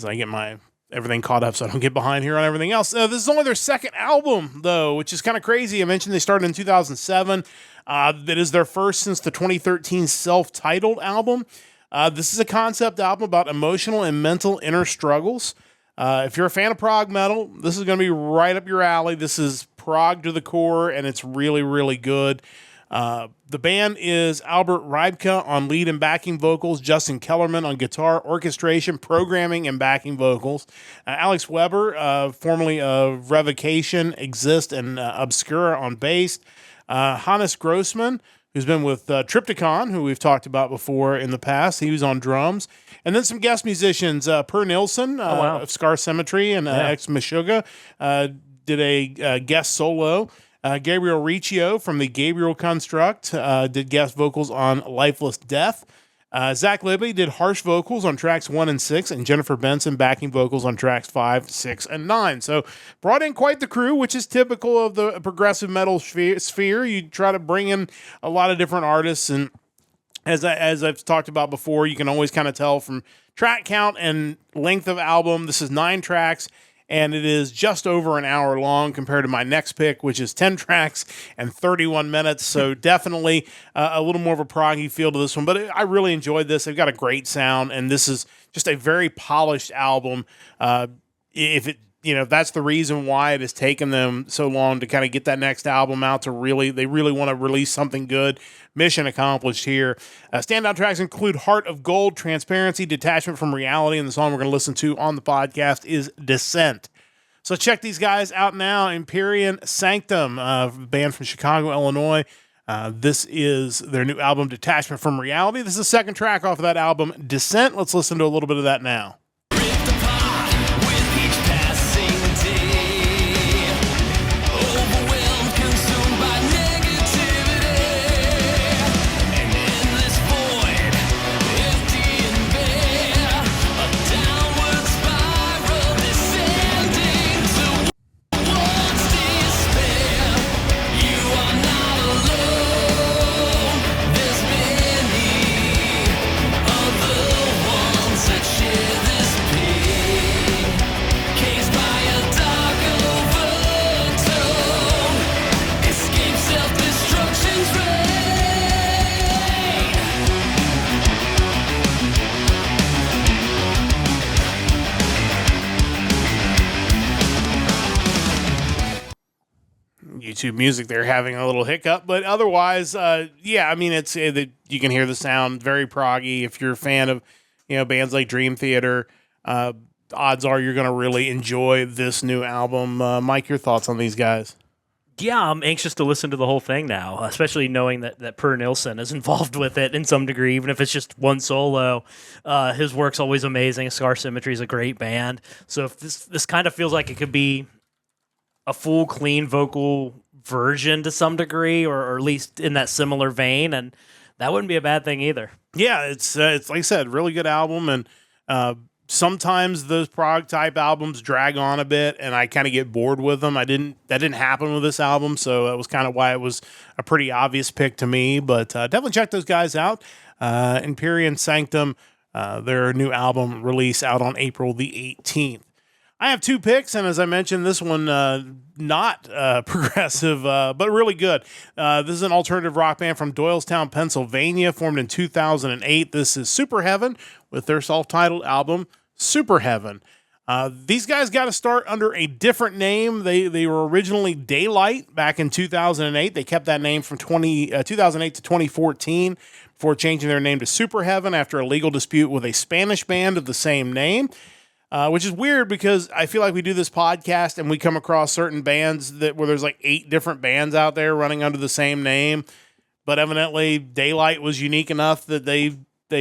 I get my everything caught up so I don't get behind here on everything else. This is only their 2nd album, though, which is kind of crazy. I mentioned they started in 2007. That is their first since the 2013 self-titled album. This is a concept album about emotional and mental inner struggles. If you're a fan of prog metal, this is going to be right up your alley. This is prog to the core, and it's really, really good. The band is Albert Rybka on lead and backing vocals, Justin Kellerman on guitar, orchestration, programming, and backing vocals, Alex Weber, formerly of Revocation, Exist, and Obscura on bass, Hannes Grossman, who's been with Triptychon, who we've talked about before in the past. He was on drums. And then some guest musicians, Per Nilsson of Scar Symmetry and Ex Meshuggah did a guest solo. Gabriel Riccio from the Gabriel Construct did guest vocals on Lifeless Death. Zach Libby did harsh vocals on tracks 1 and 6, and Jennifer Benson backing vocals on tracks 5, 6, and 9. So brought in quite the crew, which is typical of the progressive metal sphere. You try to bring in a lot of different artists, and as I've talked about before, you can always kind of tell from track count and length of album. This is 9 tracks. And it is just over an hour long compared to my next pick, which is 10 tracks and 31 minutes. So definitely a little more of a proggy feel to this one. But I really enjoyed this. They've got a great sound, and this is just a very polished album. If that's the reason why it has taken them so long to kind of get that next album out, they really want to release something good. Mission accomplished here. Standout tracks include Heart of Gold, Transparency, Detachment from Reality, and the song we're going to listen to on the podcast is Descent. So check these guys out now. Empyrean Sanctum, band from Chicago, Illinois. This is their new album, Detachment from Reality. This is the 2nd track off of that album, Descent. Let's listen to a little bit of that now. YouTube music, they're having a little hiccup, but otherwise, it's you can hear the sound, very proggy. If you're a fan of bands like Dream Theater, odds are you're going to really enjoy this new album. Mike, your thoughts on these guys? Yeah, I'm anxious to listen to the whole thing now, especially knowing that Per Nilsson is involved with it in some degree, even if it's just one solo. His work's always amazing. Scar Symmetry is a great band. So if this kind of feels like it could be a full, clean vocal version to some degree, or at least in that similar vein, and that wouldn't be a bad thing either. Yeah, it's like I said, really good album, and sometimes those prog type albums drag on a bit, and I kind of get bored with them. That didn't happen with this album, so that was kind of why it was a pretty obvious pick to me. But definitely check those guys out. Empyrean Sanctum, their new album release out on April the 18th. I have two picks, and as I mentioned, this one not progressive, but really good. This is an alternative rock band from Doylestown, Pennsylvania, formed in 2008. This is Superheaven with their self-titled album, Superheaven. These guys got to start under a different name. They were originally Daylight back in 2008. They kept that name from 2008 to 2014 before changing their name to Superheaven after a legal dispute with a Spanish band of the same name. Which is weird because I feel like we do this podcast and we come across certain bands where there's like 8 different bands out there running under the same name, but evidently Daylight was unique enough that they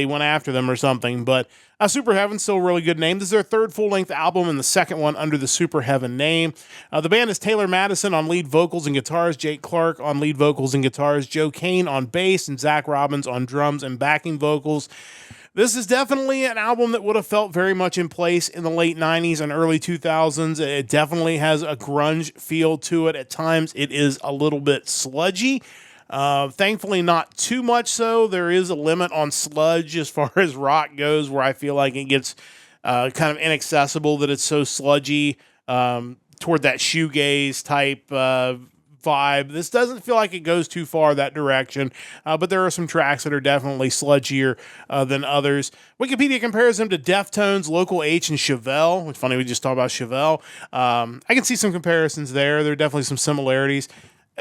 went after them or something. But Superheaven's still a really good name. This is their third full-length album and the second one under the Superheaven name. The band is Taylor Madison on lead vocals and guitars, Jake Clark on lead vocals and guitars, Joe Kane on bass, and Zach Robbins on drums and backing vocals. This is definitely an album that would have felt very much in place in the late 90s and early 2000s. It definitely has a grunge feel to it. At times, it is a little bit sludgy. Thankfully, not too much so. There is a limit on sludge as far as rock goes, where I feel like it gets kind of inaccessible, that it's so sludgy toward that shoegaze type vibe. This doesn't feel like it goes too far that direction, but there are some tracks that are definitely sludgier than others. Wikipedia compares them to Deftones, Local H, and Chevelle. It's funny, we just talked about Chevelle. I can see some comparisons there. There are definitely some similarities.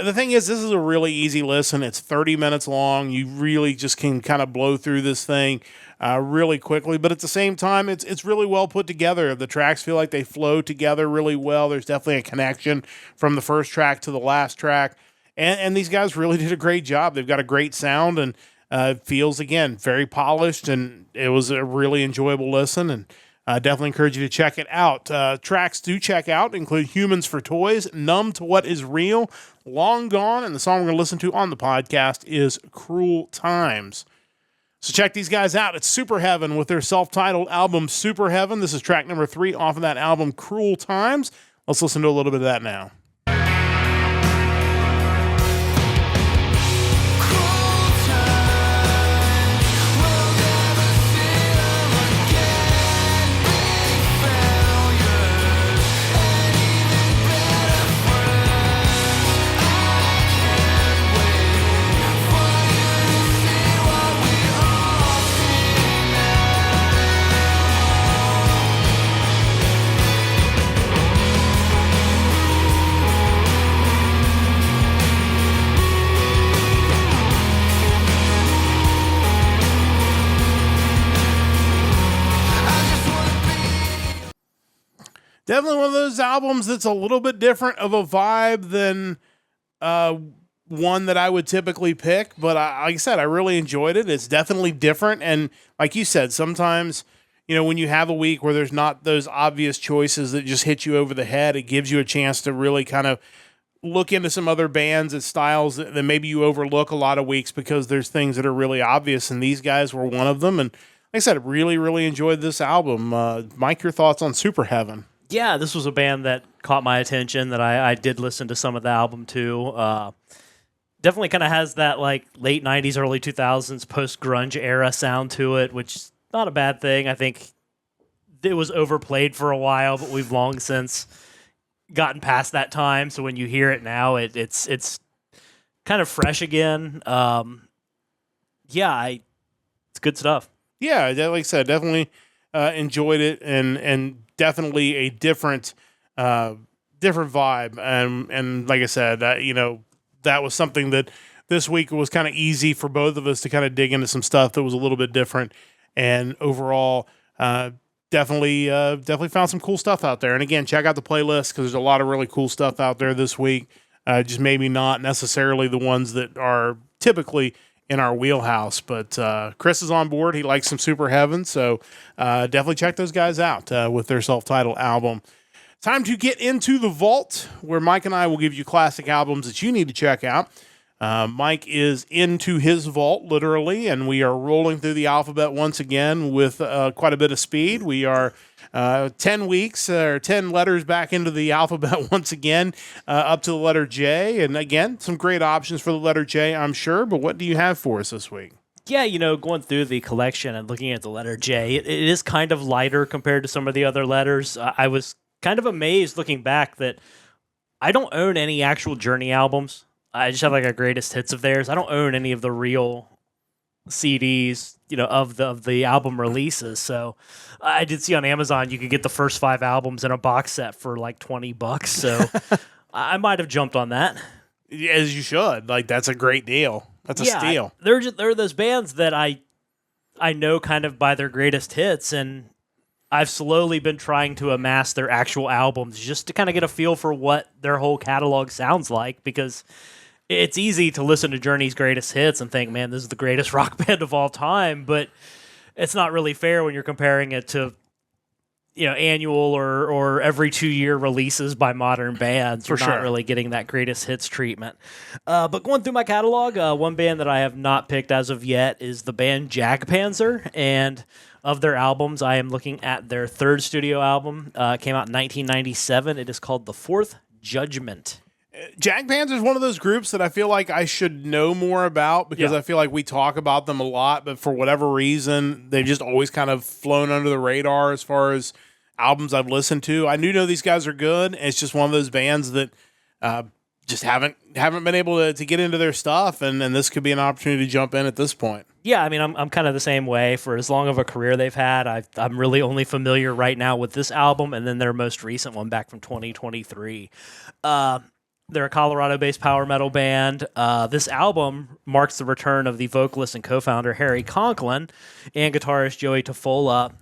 The thing is, this is a really easy listen. It's 30 minutes long. You really just can kind of blow through this thing really quickly, but at the same time, it's really well put together. The tracks feel like they flow together really well. There's definitely a connection from the first track to the last track, and these guys really did a great job. They've got a great sound, and it feels, again, very polished, and it was a really enjoyable listen, and I definitely encourage you to check it out. Tracks to check out include Humans for Toys, Numb to What Is Real, Long Gone, and the song we're going to listen to on the podcast is Cruel Times. So check these guys out. It's Superheaven with their self-titled album, Superheaven. This is track number 3 off of that album, Cruel Times. Let's listen to a little bit of that now. Definitely one of those albums that's a little bit different of a vibe than one that I would typically pick. But like I said, I really enjoyed it. It's definitely different. And like you said, sometimes, when you have a week where there's not those obvious choices that just hit you over the head, it gives you a chance to really kind of look into some other bands and styles that maybe you overlook a lot of weeks because there's things that are really obvious. And these guys were one of them. And like I said, I really, really enjoyed this album. Mike, your thoughts on Superheaven? Yeah, this was a band that caught my attention, that I did listen to some of the album too. Definitely kind of has that like late 90s, early 2000s post-grunge era sound to it, which is not a bad thing. I think it was overplayed for a while, but we've long since gotten past that time. So when you hear it now, it's kind of fresh again. It's good stuff. Yeah, like I said, definitely enjoyed it, and definitely a different vibe. And like I said, that was something that this week was kind of easy for both of us to kind of dig into some stuff that was a little bit different. And overall, definitely found some cool stuff out there. And again, check out the playlist because there's a lot of really cool stuff out there this week. Just maybe not necessarily the ones that are typically in our wheelhouse, but Chris is on board. He likes some Superheaven, so definitely check those guys out with their self-titled album. Time to get into the vault, where Mike and I will give you classic albums that you need to check out. Mike is into his vault, literally, and we are rolling through the alphabet once again with quite a bit of speed. We are 10 weeks or 10 letters back into the alphabet once again, up to the letter J. And again, some great options for the letter J, I'm sure. But what do you have for us this week? Yeah, going through the collection and looking at the letter J, it is kind of lighter compared to some of the other letters. I was kind of amazed looking back that I don't own any actual Journey albums. I just have like a greatest hits of theirs. I don't own any of the real CDs, of the album releases. So I did see on Amazon you could get the first 5 albums in a box set for like $20. So I might have jumped on that. As you should. Like, that's a great deal. That's a steal. They're those bands that I know kind of by their greatest hits, and I've slowly been trying to amass their actual albums just to kind of get a feel for what their whole catalog sounds like, because it's easy to listen to Journey's greatest hits and think, man, this is the greatest rock band of all time, but it's not really fair when you're comparing it to annual or every 2-year releases by modern bands. You're not really getting that greatest hits treatment. But going through my catalog, one band that I have not picked as of yet is the band Panzer, and of their albums, I am looking at their 3rd studio album. It came out in 1997. It is called The Fourth Judgment. Panzer is one of those groups that I feel like I should know more about, because I feel like we talk about them a lot, but for whatever reason, they've just always kind of flown under the radar as far as albums I've listened to. I do know these guys are good. It's just one of those bands that just haven't been able to get into their stuff, and this could be an opportunity to jump in at this point. Yeah, I mean, I'm kind of the same way. For as long of a career they've had, I'm really only familiar right now with this album and then their most recent one back from 2023. They're a Colorado-based power metal band. This album marks the return of the vocalist and co-founder Harry Conklin and guitarist Joey Tafola.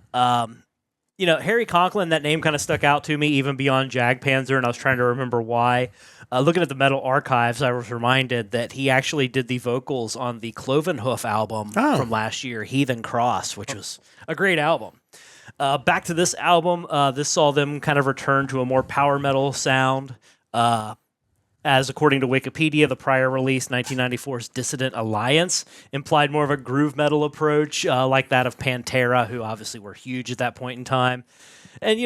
Harry Conklin, that name kind of stuck out to me even beyond Panzer, and I was trying to remember why. Looking at the Metal Archives, I was reminded that he actually did the vocals on the Clovenhoof album from last year, Heathen Cross, which was a great album. Back to this album, this saw them kind of return to a more power metal sound. As according to Wikipedia, the prior release, 1994's Dissident Alliance, implied more of a groove metal approach, like that of Pantera, who obviously were huge at that point in time. And,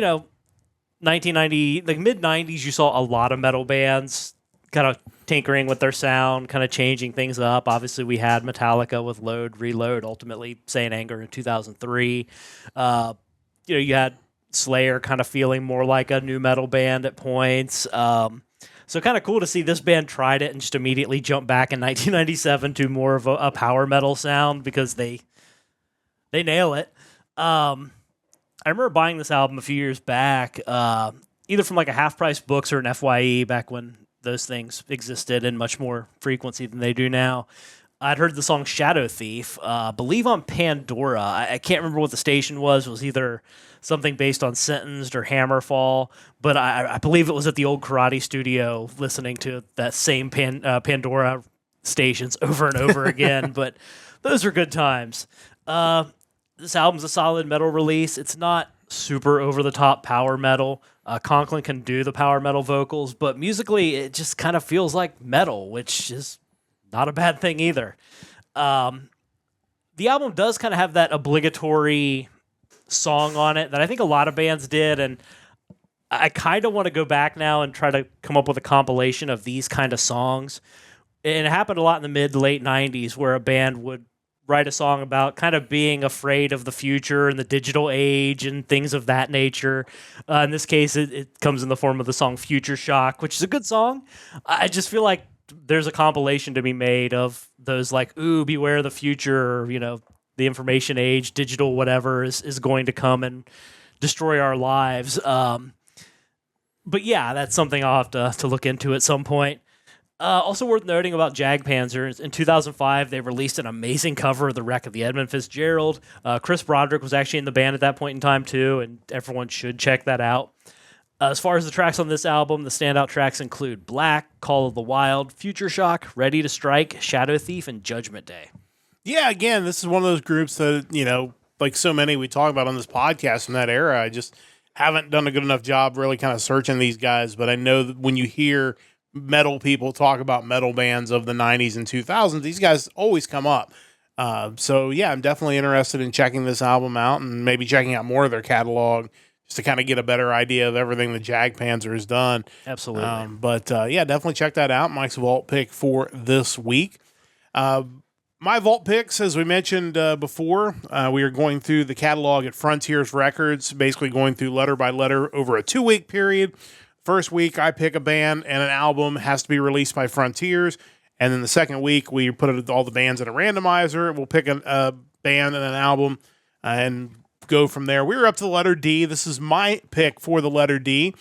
1990, like mid-90s, you saw a lot of metal bands kind of tinkering with their sound, kind of changing things up. Obviously, we had Metallica with Load, Reload, ultimately Saint Anger in 2003. You had Slayer kind of feeling more like a new metal band at points. So kind of cool to see this band tried it and just immediately jumped back in 1997 to more of a power metal sound, because they nail it. I remember buying this album a few years back, either from like a Half Price Books or an FYE back when those things existed in much more frequency than they do now. I'd heard the song Shadow Thief, believe on Pandora. I can't remember what the station was. It was either something based on Sentenced or Hammerfall, but I believe it was at the old karate studio listening to that same Pandora stations over and over again. But those were good times. This album's a solid metal release. It's not super over-the-top power metal. Conklin can do the power metal vocals, but musically it just kind of feels like metal, which is not a bad thing either. The album does kind of have that obligatory song on it that I think a lot of bands did, and I kind of want to go back now and try to come up with a compilation of these kind of songs. And it happened a lot in the mid to late 90s where a band would write a song about kind of being afraid of the future and the digital age and things of that nature. In this case, it comes in the form of the song Future Shock, which is a good song. I just feel like there's a compilation to be made of those, like, ooh, beware the future, or, the information age, digital whatever is going to come and destroy our lives. But yeah, that's something I'll have to look into at some point. Also worth noting about Panzer, in 2005, they released an amazing cover of The Wreck of the Edmund Fitzgerald. Chris Broderick was actually in the band at that point in time, too, and everyone should check that out. As far as the tracks on this album, the standout tracks include Black, Call of the Wild, Future Shock, Ready to Strike, Shadow Thief, and Judgment Day. Yeah, again, this is one of those groups that, like so many we talk about on this podcast from that era, I just haven't done a good enough job really kind of searching these guys, but I know that when you hear metal people talk about metal bands of the 90s and 2000s, these guys always come up. So yeah, I'm definitely interested in checking this album out and maybe checking out more of their catalog just to kind of get a better idea of everything that Panzer has done. Absolutely. But yeah, definitely check that out. Mike's Vault pick for this week. My vault picks, as we mentioned before, we are going through the catalog at Frontiers Records, basically going through letter by letter over a 2-week period. First week, I pick a band and an album has to be released by Frontiers. And then the second week, we put all the bands in a randomizer. We'll pick a band and an album and go from there. We're up to the letter D. This is my pick for the letter D.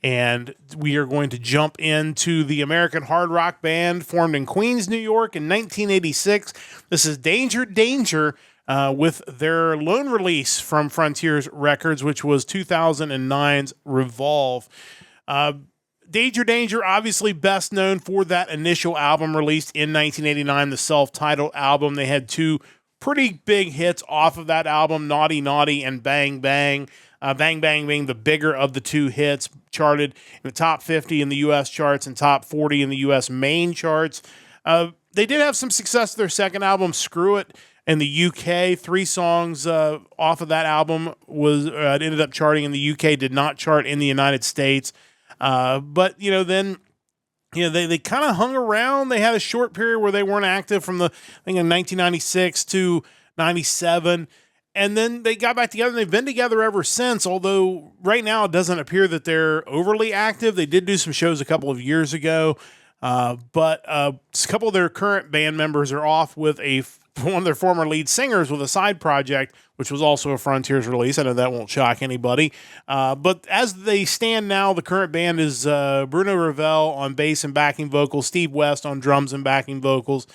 And we are going to jump into the American hard rock band formed in Queens, New York in 1986. This is Danger Danger with their lone release from Frontiers Records, which was 2009's Revolve. Danger Danger, obviously best known for that initial album released in 1989, the self-titled album. They had 2 pretty big hits off of that album, Naughty Naughty and Bang Bang. Bang Bang being the bigger of the 2 hits, charted in the top 50 in the U.S. charts and top 40 in the U.S. main charts. They did have some success with their second album, Screw It, in the UK. 3 songs off of that album ended up charting in the UK, did not chart in the United States. But, then they kind of hung around. They had a short period where they weren't active from in 1996 to 97. And then they got back together, and they've been together ever since, although right now it doesn't appear that they're overly active. They did do some shows a couple of years ago, but a couple of their current band members are off with one of their former lead singers with a side project, which was also a Frontiers release. I know that won't shock anybody. But as they stand now, the current band is Bruno Ravel on bass and backing vocals, Steve West on drums and backing vocals.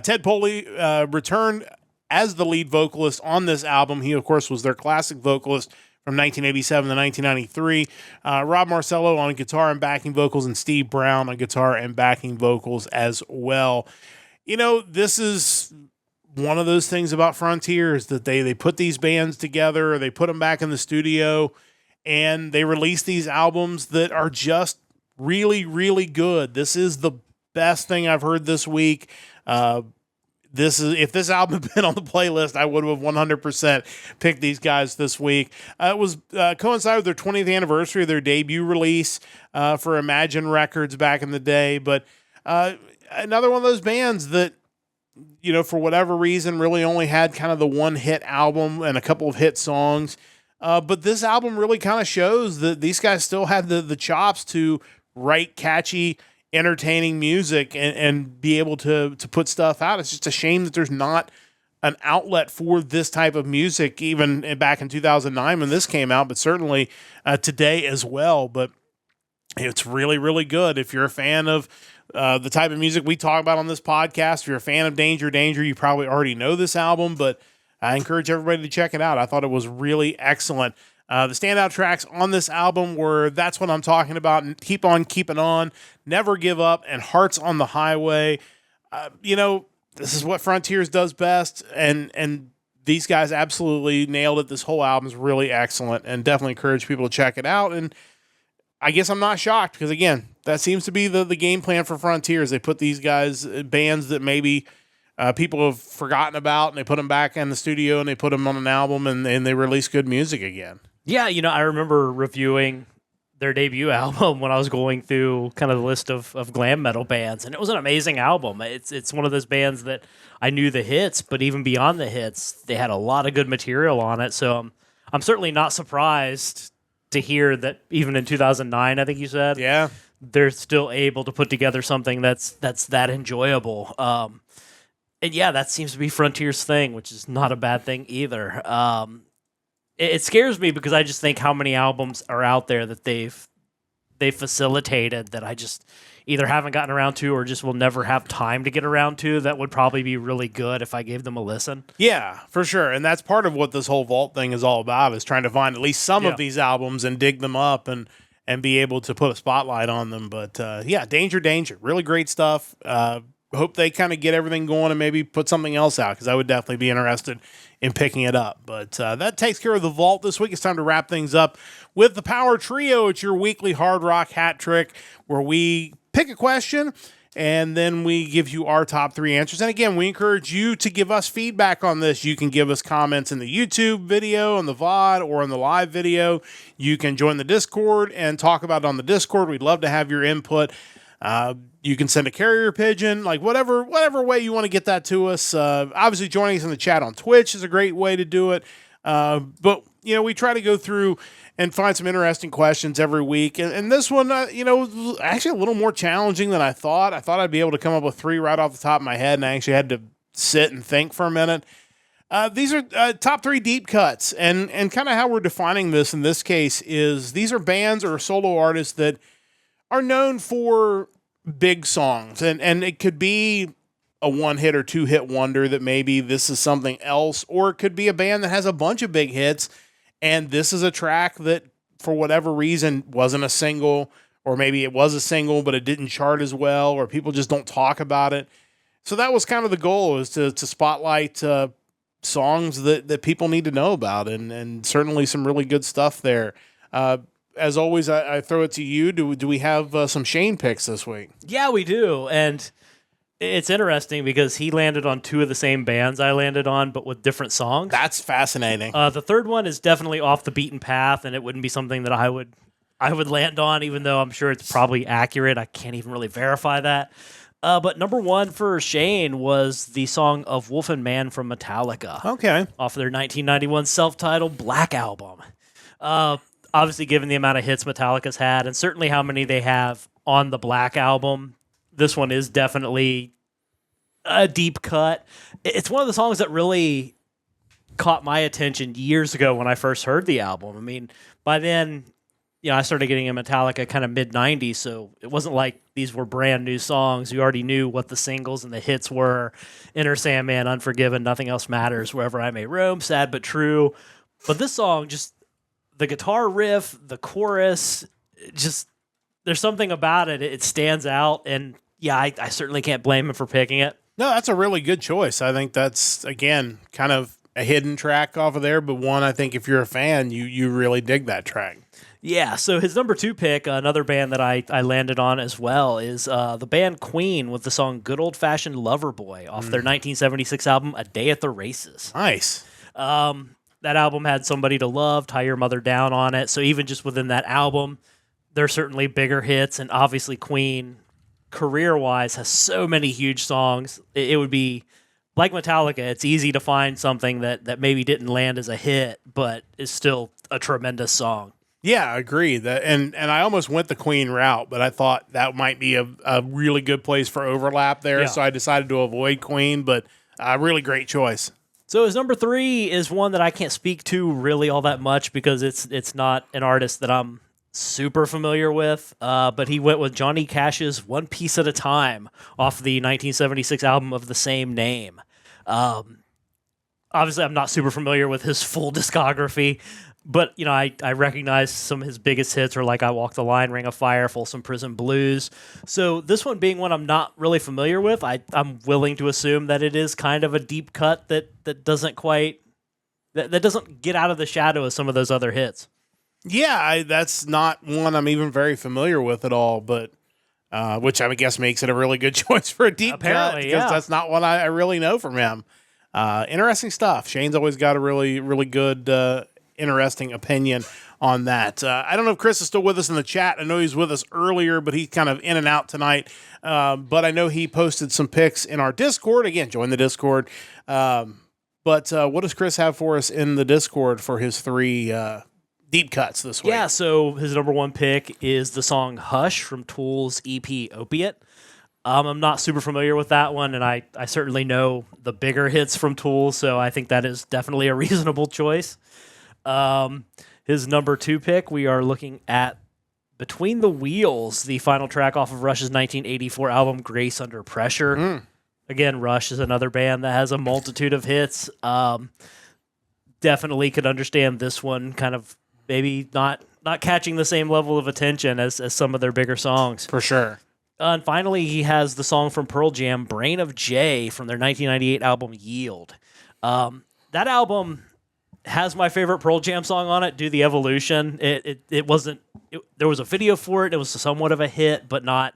Ted Poley returned as the lead vocalist on this album. He, of course, was their classic vocalist from 1987 to 1993. Rob Marcello on guitar and backing vocals, and Steve Brown on guitar and backing vocals as well. This is one of those things about Frontiers that they put these bands together, they put them back in the studio, and they release these albums that are just really, really good. This is the best thing I've heard this week. If this album had been on the playlist, I would have 100% picked these guys this week. It was coincided with their 20th anniversary of their debut release for Imagine Records back in the day. But another one of those bands that, for whatever reason, really only had kind of the one hit album and a couple of hit songs. But this album really kind of shows that these guys still had the chops to write catchy, entertaining music and be able to put stuff out. It's just a shame that there's not an outlet for this type of music, even back in 2009 when this came out, but certainly today as well. But it's really, really good. If you're a fan of the type of music we talk about on this podcast, if you're a fan of Danger Danger, you probably already know this album, but I encourage everybody to check it out. I thought it was really excellent. The standout tracks on this album were That's What I'm Talking About, and Keep On Keeping On, Never Give Up, and Hearts on the Highway. This is what Frontiers does best, and these guys absolutely nailed it. This whole album is really excellent, and definitely encourage people to check it out. And I guess I'm not shocked, because again, that seems to be the game plan for Frontiers. They put these guys, bands that maybe people have forgotten about, and they put them back in the studio, and they put them on an album, and they release good music again. Yeah, I remember reviewing their debut album when I was going through kind of the list of glam metal bands, and it was an amazing album. It's one of those bands that I knew the hits, but even beyond the hits, they had a lot of good material on it. So I'm certainly not surprised to hear that even in 2009, I think you said, yeah, they're still able to put together something that's that enjoyable. And yeah, that seems to be Frontier's thing, which is not a bad thing either. It scares me because I just think how many albums are out there that they've facilitated that I just either haven't gotten around to or just will never have time to get around to that would probably be really good if I gave them a listen. Yeah, for sure. And that's part of what this whole Vault thing is all about, is trying to find at least some of these albums and dig them up and be able to put a spotlight on them. But Danger Danger, really great stuff. Hope they kind of get everything going and maybe put something else out, because I would definitely be interested in picking it up. But that takes care of the Vault this week. It's time to wrap things up with the Power Trio. It's your weekly hard rock hat trick where we pick a question and then we give you our top 3 answers. And again, we encourage you to give us feedback on this. You can give us comments in the YouTube video, on the VOD, or on the live video. You can join the Discord and talk about it on the Discord. We'd love to have your input. You can send a carrier pigeon, like whatever way you want to get that to us. Obviously, joining us in the chat on Twitch is a great way to do it. But we try to go through and find some interesting questions every week. And this one, was actually a little more challenging than I thought. I thought I'd be able to come up with 3 right off the top of my head, and I actually had to sit and think for a minute. These are top 3 deep cuts, and kind of how we're defining this in this case is these are bands or solo artists that are known for big songs, and it could be a 1-hit or 2-hit wonder that maybe this is something else, or it could be a band that has a bunch of big hits, and this is a track that for whatever reason wasn't a single, or maybe it was a single but it didn't chart as well, or people just don't talk about it. So that was kind of the goal, is to spotlight songs that people need to know about, and certainly some really good stuff there. As always, I throw it to you. Do we have some Shane picks this week? Yeah, we do. And it's interesting because he landed on 2 of the same bands I landed on, but with different songs. That's fascinating. The third one is definitely off the beaten path, and it wouldn't be something that I would land on, even though I'm sure it's probably accurate. I can't even really verify that. But number 1 for Shane was the song of Wolf and Man from Metallica. Okay. Off of their 1991 self-titled Black Album. Obviously, given the amount of hits Metallica's had, and certainly how many they have on the Black Album, this one is definitely a deep cut. It's one of the songs that really caught my attention years ago when I first heard the album. I mean, by then, I started getting in Metallica kind of mid-90s, so it wasn't like these were brand new songs. You already knew what the singles and the hits were. Enter Sandman, Unforgiven, Nothing Else Matters, Wherever I May Roam, Sad But True. But this song, just the guitar riff, the chorus, just there's something about it. It stands out, and I certainly can't blame him for picking it. No, that's a really good choice. I think that's, again, kind of a hidden track off of there, but one I think if you're a fan, you really dig that track. Yeah, so his number 2 pick, another band that I landed on as well, is the band Queen with the song Good Old Fashioned Lover Boy off their 1976 album A Day at the Races. Nice. That album had Somebody to Love, Tie Your Mother Down on it. So even just within that album, there's certainly bigger hits. And obviously Queen, career-wise, has so many huge songs. It would be, like Metallica, it's easy to find something that maybe didn't land as a hit, but is still a tremendous song. Yeah, I agree. And I almost went the Queen route, but I thought that might be a really good place for overlap there. Yeah. So I decided to avoid Queen, but really great choice. So his number 3 is one that I can't speak to really all that much because it's not an artist that I'm super familiar with, but he went with Johnny Cash's One Piece at a Time off the 1976 album of the same name. Obviously, I'm not super familiar with his full discography, but I recognize some of his biggest hits are like I Walk the Line, Ring of Fire, Folsom Prison Blues. So this one being one I'm not really familiar with, I'm willing to assume that it is kind of a deep cut that doesn't quite that doesn't get out of the shadow of some of those other hits. Yeah, that's not one I'm even very familiar with at all, but which I guess makes it a really good choice for a deep cut because that's not what I really know from him. Interesting stuff. Shane's always got a really, really good interesting opinion on that. I don't know if Chris is still with us in the chat. I know he's with us earlier, but he's kind of in and out tonight. But I know he posted some pics in our Discord. Again, join the Discord. But what does Chris have for us in the Discord for his 3 deep cuts this week? Yeah, so his number 1 pick is the song Hush from Tool's EP Opiate. I'm not super familiar with that one, and I certainly know the bigger hits from Tool, so I think that is definitely a reasonable choice. His number 2 pick, we are looking at Between the Wheels, the final track off of Rush's 1984 album Grace Under Pressure. Again, Rush is another band that has a multitude of hits. Definitely could understand this one kind of maybe not catching the same level of attention as some of their bigger songs. For sure. And finally, he has the song from Pearl Jam, Brain of J, from their 1998 album Yield. That album has my favorite Pearl Jam song on it, Do the Evolution. It wasn't. There was a video for it. It was somewhat of a hit, but not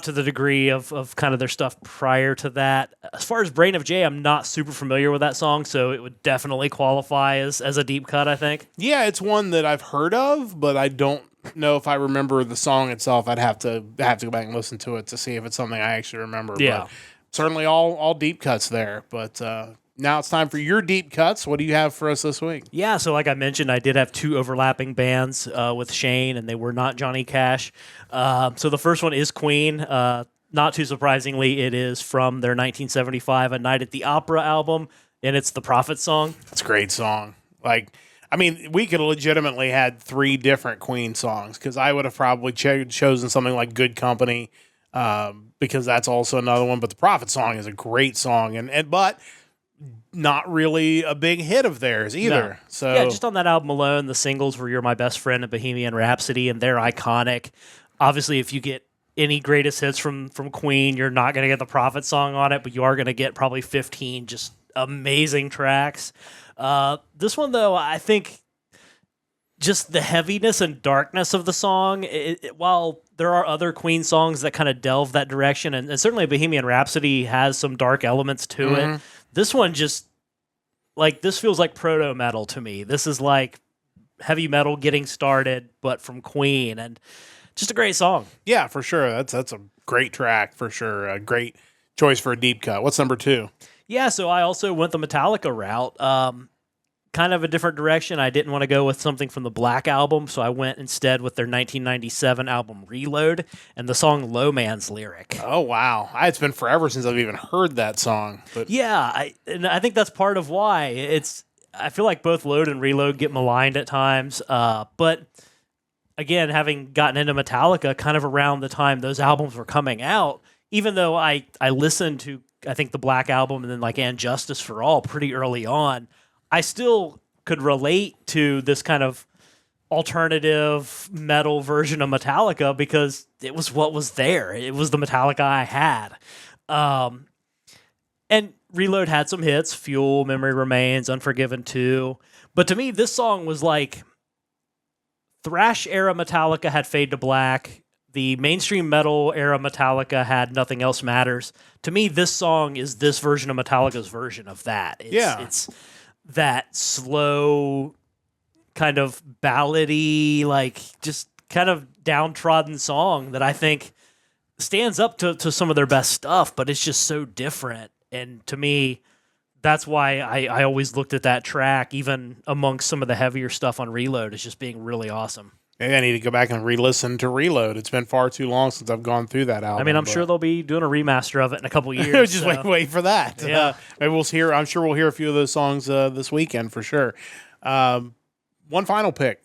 to the degree of kind of their stuff prior to that. As far as Brain of J, I'm not super familiar with that song, so it would definitely qualify as a deep cut, I think. Yeah, it's one that I've heard of, but I don't know if I remember the song itself. I'd have to go back and listen to it to see if it's something I actually remember. Yeah. But certainly all deep cuts there. But now it's time for your deep cuts. What do you have for us this week? Yeah, so like I mentioned, I did have two overlapping bands with Shane, and they were not Johnny Cash. So the first one is Queen. Not too surprisingly, it is from their 1975 A Night at the Opera album, and it's the Prophet song. It's a great song. Like, I mean, we could have legitimately had 3 different Queen songs because I would have probably chosen something like Good Company because that's also another one. But the Prophet song is a great song, but not really a big hit of theirs either. No. So yeah, just on that album alone, the singles were "You're My Best Friend" and "Bohemian Rhapsody," and they're iconic. Obviously, if you get any greatest hits from Queen, you're not going to get the Prophet song on it, but you are going to get probably 15 just amazing tracks. This one, though, I think just the heaviness and darkness of the song, while there are other Queen songs that kind of delve that direction, and certainly Bohemian Rhapsody has some dark elements to it, this one just, like, this feels like proto-metal to me. This is like heavy metal getting started, but from Queen, and just a great song. Yeah, for sure. That's a great track, for sure. A great choice for a deep cut. What's number 2? Yeah, so I also went the Metallica route. Kind of a different direction. I didn't want to go with something from the Black Album, so I went instead with their 1997 album Reload and the song Low Man's Lyric. Oh, wow. It's been forever since I've even heard that song. But yeah, I think that's part of why. I feel like both Load and Reload get maligned at times, but again, having gotten into Metallica kind of around the time those albums were coming out, even though I listened to, I think, the Black Album and then like And Justice for All pretty early on, I still could relate to this kind of alternative metal version of Metallica because it was what was there. It was the Metallica I had. And Reload had some hits, Fuel, Memory Remains, Unforgiven 2. But to me, this song was like thrash era Metallica had Fade to Black. The mainstream metal era Metallica had Nothing Else Matters. To me, this song is this version of Metallica's version of that. It's that slow, kind of ballady, like just kind of downtrodden song that I think stands up to some of their best stuff, but it's just so different. And to me, that's why I always looked at that track, even amongst some of the heavier stuff on Reload, as just being really awesome. Maybe I need to go back and re-listen to Reload. It's been far too long since I've gone through that album. I mean, I'm sure they'll be doing a remaster of it in a couple years. Just wait for that. Yeah. Maybe we'll hear. I'm sure we'll hear a few of those songs this weekend for sure. One final pick.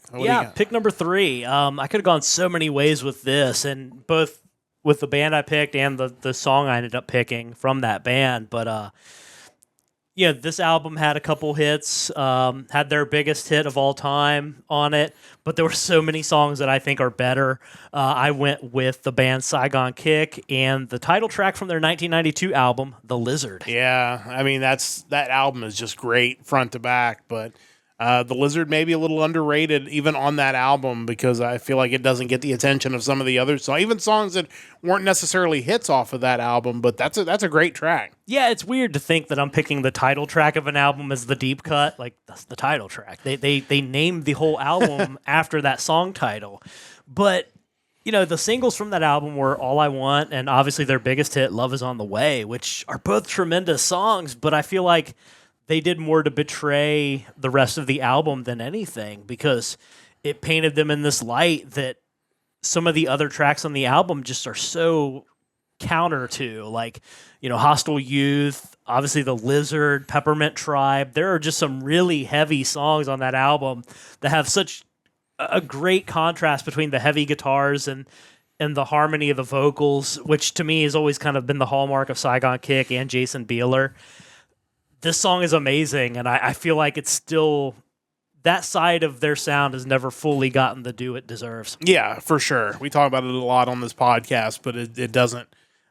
Pick number 3. I could have gone so many ways with this, and both with the band I picked and the song I ended up picking from that band. But this album had a couple hits, had their biggest hit of all time on it, but there were so many songs that I think are better. I went with the band Saigon Kick and the title track from their 1992 album, The Lizard. Yeah, I mean, that album is just great front to back, but The Lizard may be a little underrated even on that album because I feel like it doesn't get the attention of some of the other songs, even songs that weren't necessarily hits off of that album, but that's a great track. Yeah, it's weird to think that I'm picking the title track of an album as the deep cut. Like, that's the title track. They named the whole album after that song title. But, the singles from that album were All I Want and obviously their biggest hit, Love Is On the Way, which are both tremendous songs, but I feel like they did more to betray the rest of the album than anything because it painted them in this light that some of the other tracks on the album just are so counter to, like, Hostile Youth, obviously The Lizard, Peppermint Tribe. There are just some really heavy songs on that album that have such a great contrast between the heavy guitars and the harmony of the vocals, which to me has always kind of been the hallmark of Saigon Kick and Jason Bieler. This song is amazing, and I feel like it's still, that side of their sound has never fully gotten the due it deserves. Yeah, for sure. We talk about it a lot on this podcast, but it doesn't.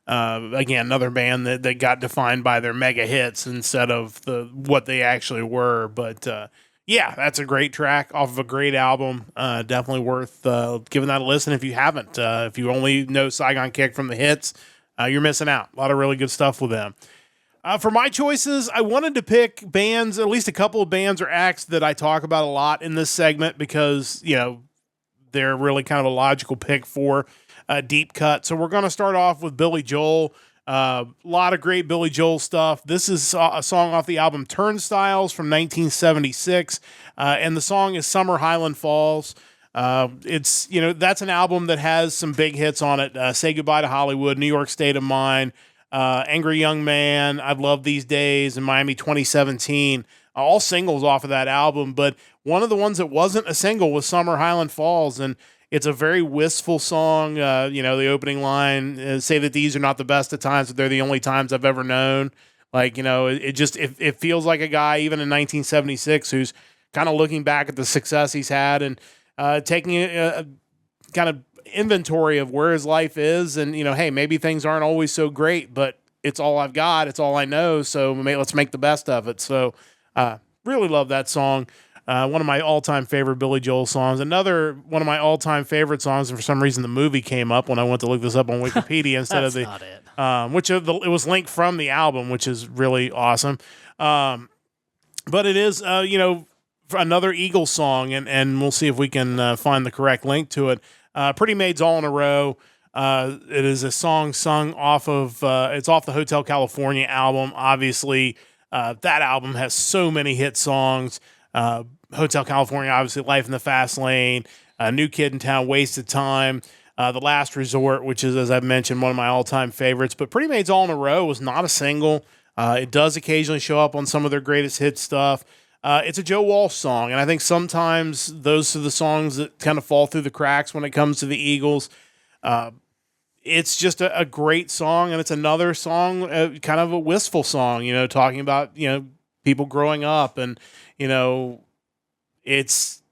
Again, another band that got defined by their mega hits instead of what they actually were. But that's a great track off of a great album. Definitely worth giving that a listen if you haven't. If you only know Saigon Kick from the hits, you're missing out. A lot of really good stuff with them. For my choices, I wanted to pick bands, at least a couple of bands or acts that I talk about a lot in this segment because, they're really kind of a logical pick for a deep cut. So we're going to start off with Billy Joel. A lot of great Billy Joel stuff. This is a song off the album Turnstiles from 1976, and the song is Summer Highland Falls. It's, that's an album that has some big hits on it. Say Goodbye to Hollywood, New York State of Mind, Angry Young Man, I'd Love These Days, and Miami 2017. All singles off of that album, but one of the ones that wasn't a single was Summer Highland Falls, and it's a very wistful song. The opening line, say that these are not the best of times, but they're the only times I've ever known. Like, it feels like a guy, even in 1976, who's kind of looking back at the success he's had and taking a kind of inventory of where his life is. And, hey, maybe things aren't always so great, but it's all I've got. It's all I know. So let's make the best of it. So really love that song. One of my all-time favorite Billy Joel songs. Another one of my all-time favorite songs, and for some reason the movie came up when I went to look this up on Wikipedia instead of the... Not it. It was linked from the album, which is really awesome. But it is, another Eagles song, and we'll see if we can find the correct link to it. Pretty Maids All in a Row. It is a song sung off of, it's off the Hotel California album. Obviously, that album has so many hit songs. Hotel California, obviously, Life in the Fast Lane, New Kid in Town, Wasted Time, The Last Resort, which is, as I've mentioned, one of my all-time favorites. But Pretty Maids All in a Row was not a single. It does occasionally show up on some of their greatest hit stuff. It's a Joe Walsh song, and I think sometimes those are the songs that kind of fall through the cracks when it comes to the Eagles. It's just a great song, and it's another song, kind of a wistful song, talking about, people growing up, and, it's,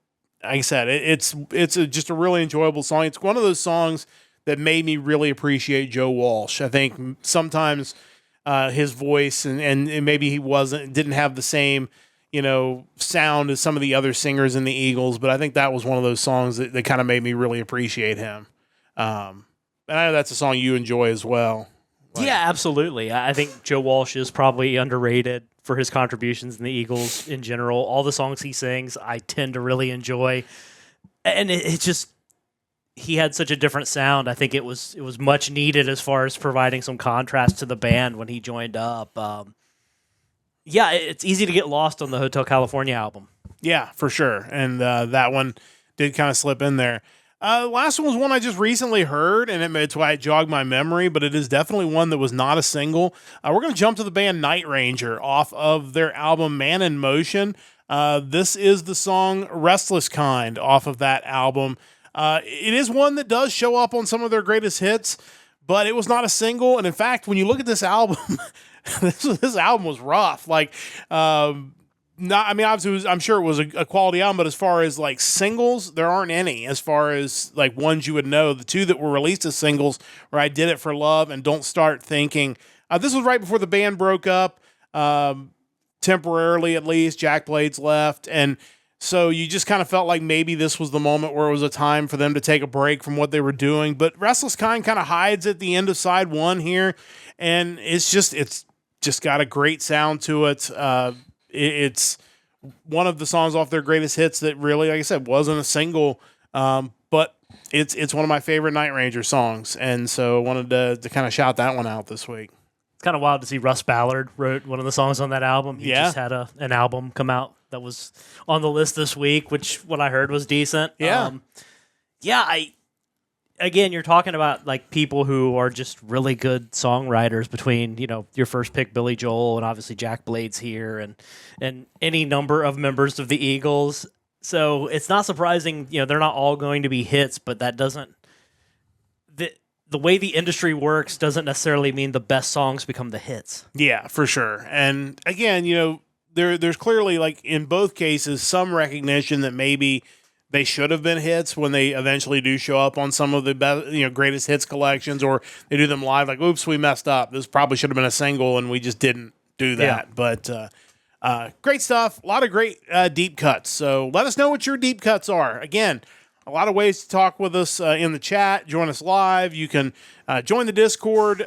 like I said, it's just a really enjoyable song. It's one of those songs that made me really appreciate Joe Walsh. I think sometimes his voice and maybe he didn't have the same, sound as some of the other singers in the Eagles, but I think that was one of those songs that kind of made me really appreciate him. And I know that's a song you enjoy as well. Yeah, absolutely. I think Joe Walsh is probably underrated for his contributions in the Eagles in general. All the songs he sings, I tend to really enjoy. And it just, he had such a different sound. I think it was much needed as far as providing some contrast to the band when he joined up. It's easy to get lost on the Hotel California album. Yeah, for sure. And that one did kind of slip in there. Last one was one I just recently heard, and it's why it jogged my memory, but it is definitely one that was not a single. We're going to jump to the band Night Ranger off of their album Man in Motion. This is the song Restless Kind off of that album. It is one that does show up on some of their greatest hits, but it was not a single. And in fact, when you look at this album, this album was rough. Obviously, I'm sure it was a quality album, but as far as like singles, there aren't any. As far as like ones you would know, the two that were released as singles were I Did It for Love and Don't Start Thinking. This was right before the band broke up, temporarily at least. Jack Blades left, and so you just kind of felt like maybe this was the moment where it was a time for them to take a break from what they were doing. But Restless Kind kind of hides at the end of side one here, and it's just got a great sound to it. It's one of the songs off their greatest hits that really, like I said, wasn't a single, but it's one of my favorite Night Ranger songs, and so I wanted to kind of shout that one out this week. It's kind of wild to see Russ Ballard wrote one of the songs on that album. He just had an album come out that was on the list this week, which what I heard was decent. Again, you're talking about like people who are just really good songwriters between, your first pick, Billy Joel, and obviously Jack Blades here and any number of members of the Eagles. So it's not surprising, they're not all going to be hits, but that doesn't, the way the industry works doesn't necessarily mean the best songs become the hits. Yeah, for sure. And again, there's clearly like in both cases, some recognition that maybe they should have been hits when they eventually do show up on some of the best, greatest hits collections, or they do them live. Like, oops, we messed up. This probably should have been a single, and we just didn't do that. Yeah. But great stuff. A lot of great deep cuts. So let us know what your deep cuts are. Again, a lot of ways to talk with us in the chat. Join us live. You can join the Discord.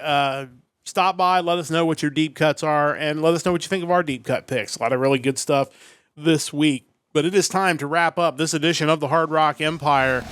Stop by. Let us know what your deep cuts are, and let us know what you think of our deep cut picks. A lot of really good stuff this week. But it is time to wrap up this edition of the Hard Rock Empire.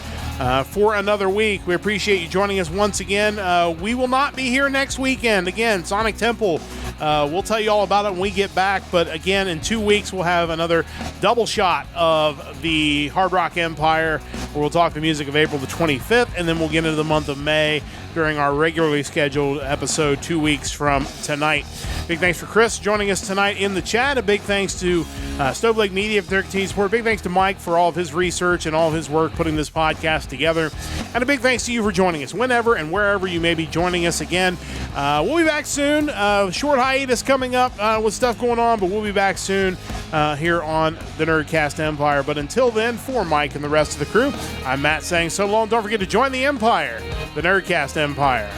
for another week. We appreciate you joining us once again. We will not be here next weekend. Again, Sonic Temple. We'll tell you all about it when we get back. But again, in 2 weeks, we'll have another double shot of the Hard Rock Empire, where we'll talk the music of April the 25th, and then we'll get into the month of May during our regularly scheduled episode 2 weeks from tonight. Big thanks for Chris joining us tonight in the chat. A big thanks to Stove Lake Media for their continued support. Big thanks to Mike for all of his research and all of his work putting this podcast together. And a big thanks to you for joining us whenever and wherever you may be joining us again. We'll be back soon. Short hiatus coming up with stuff going on, but we'll be back soon here on the Nerdcast Empire. But until then, for Mike and the rest of the crew, I'm Matt saying so long. Don't forget to join the Empire, the Nerdcast Empire.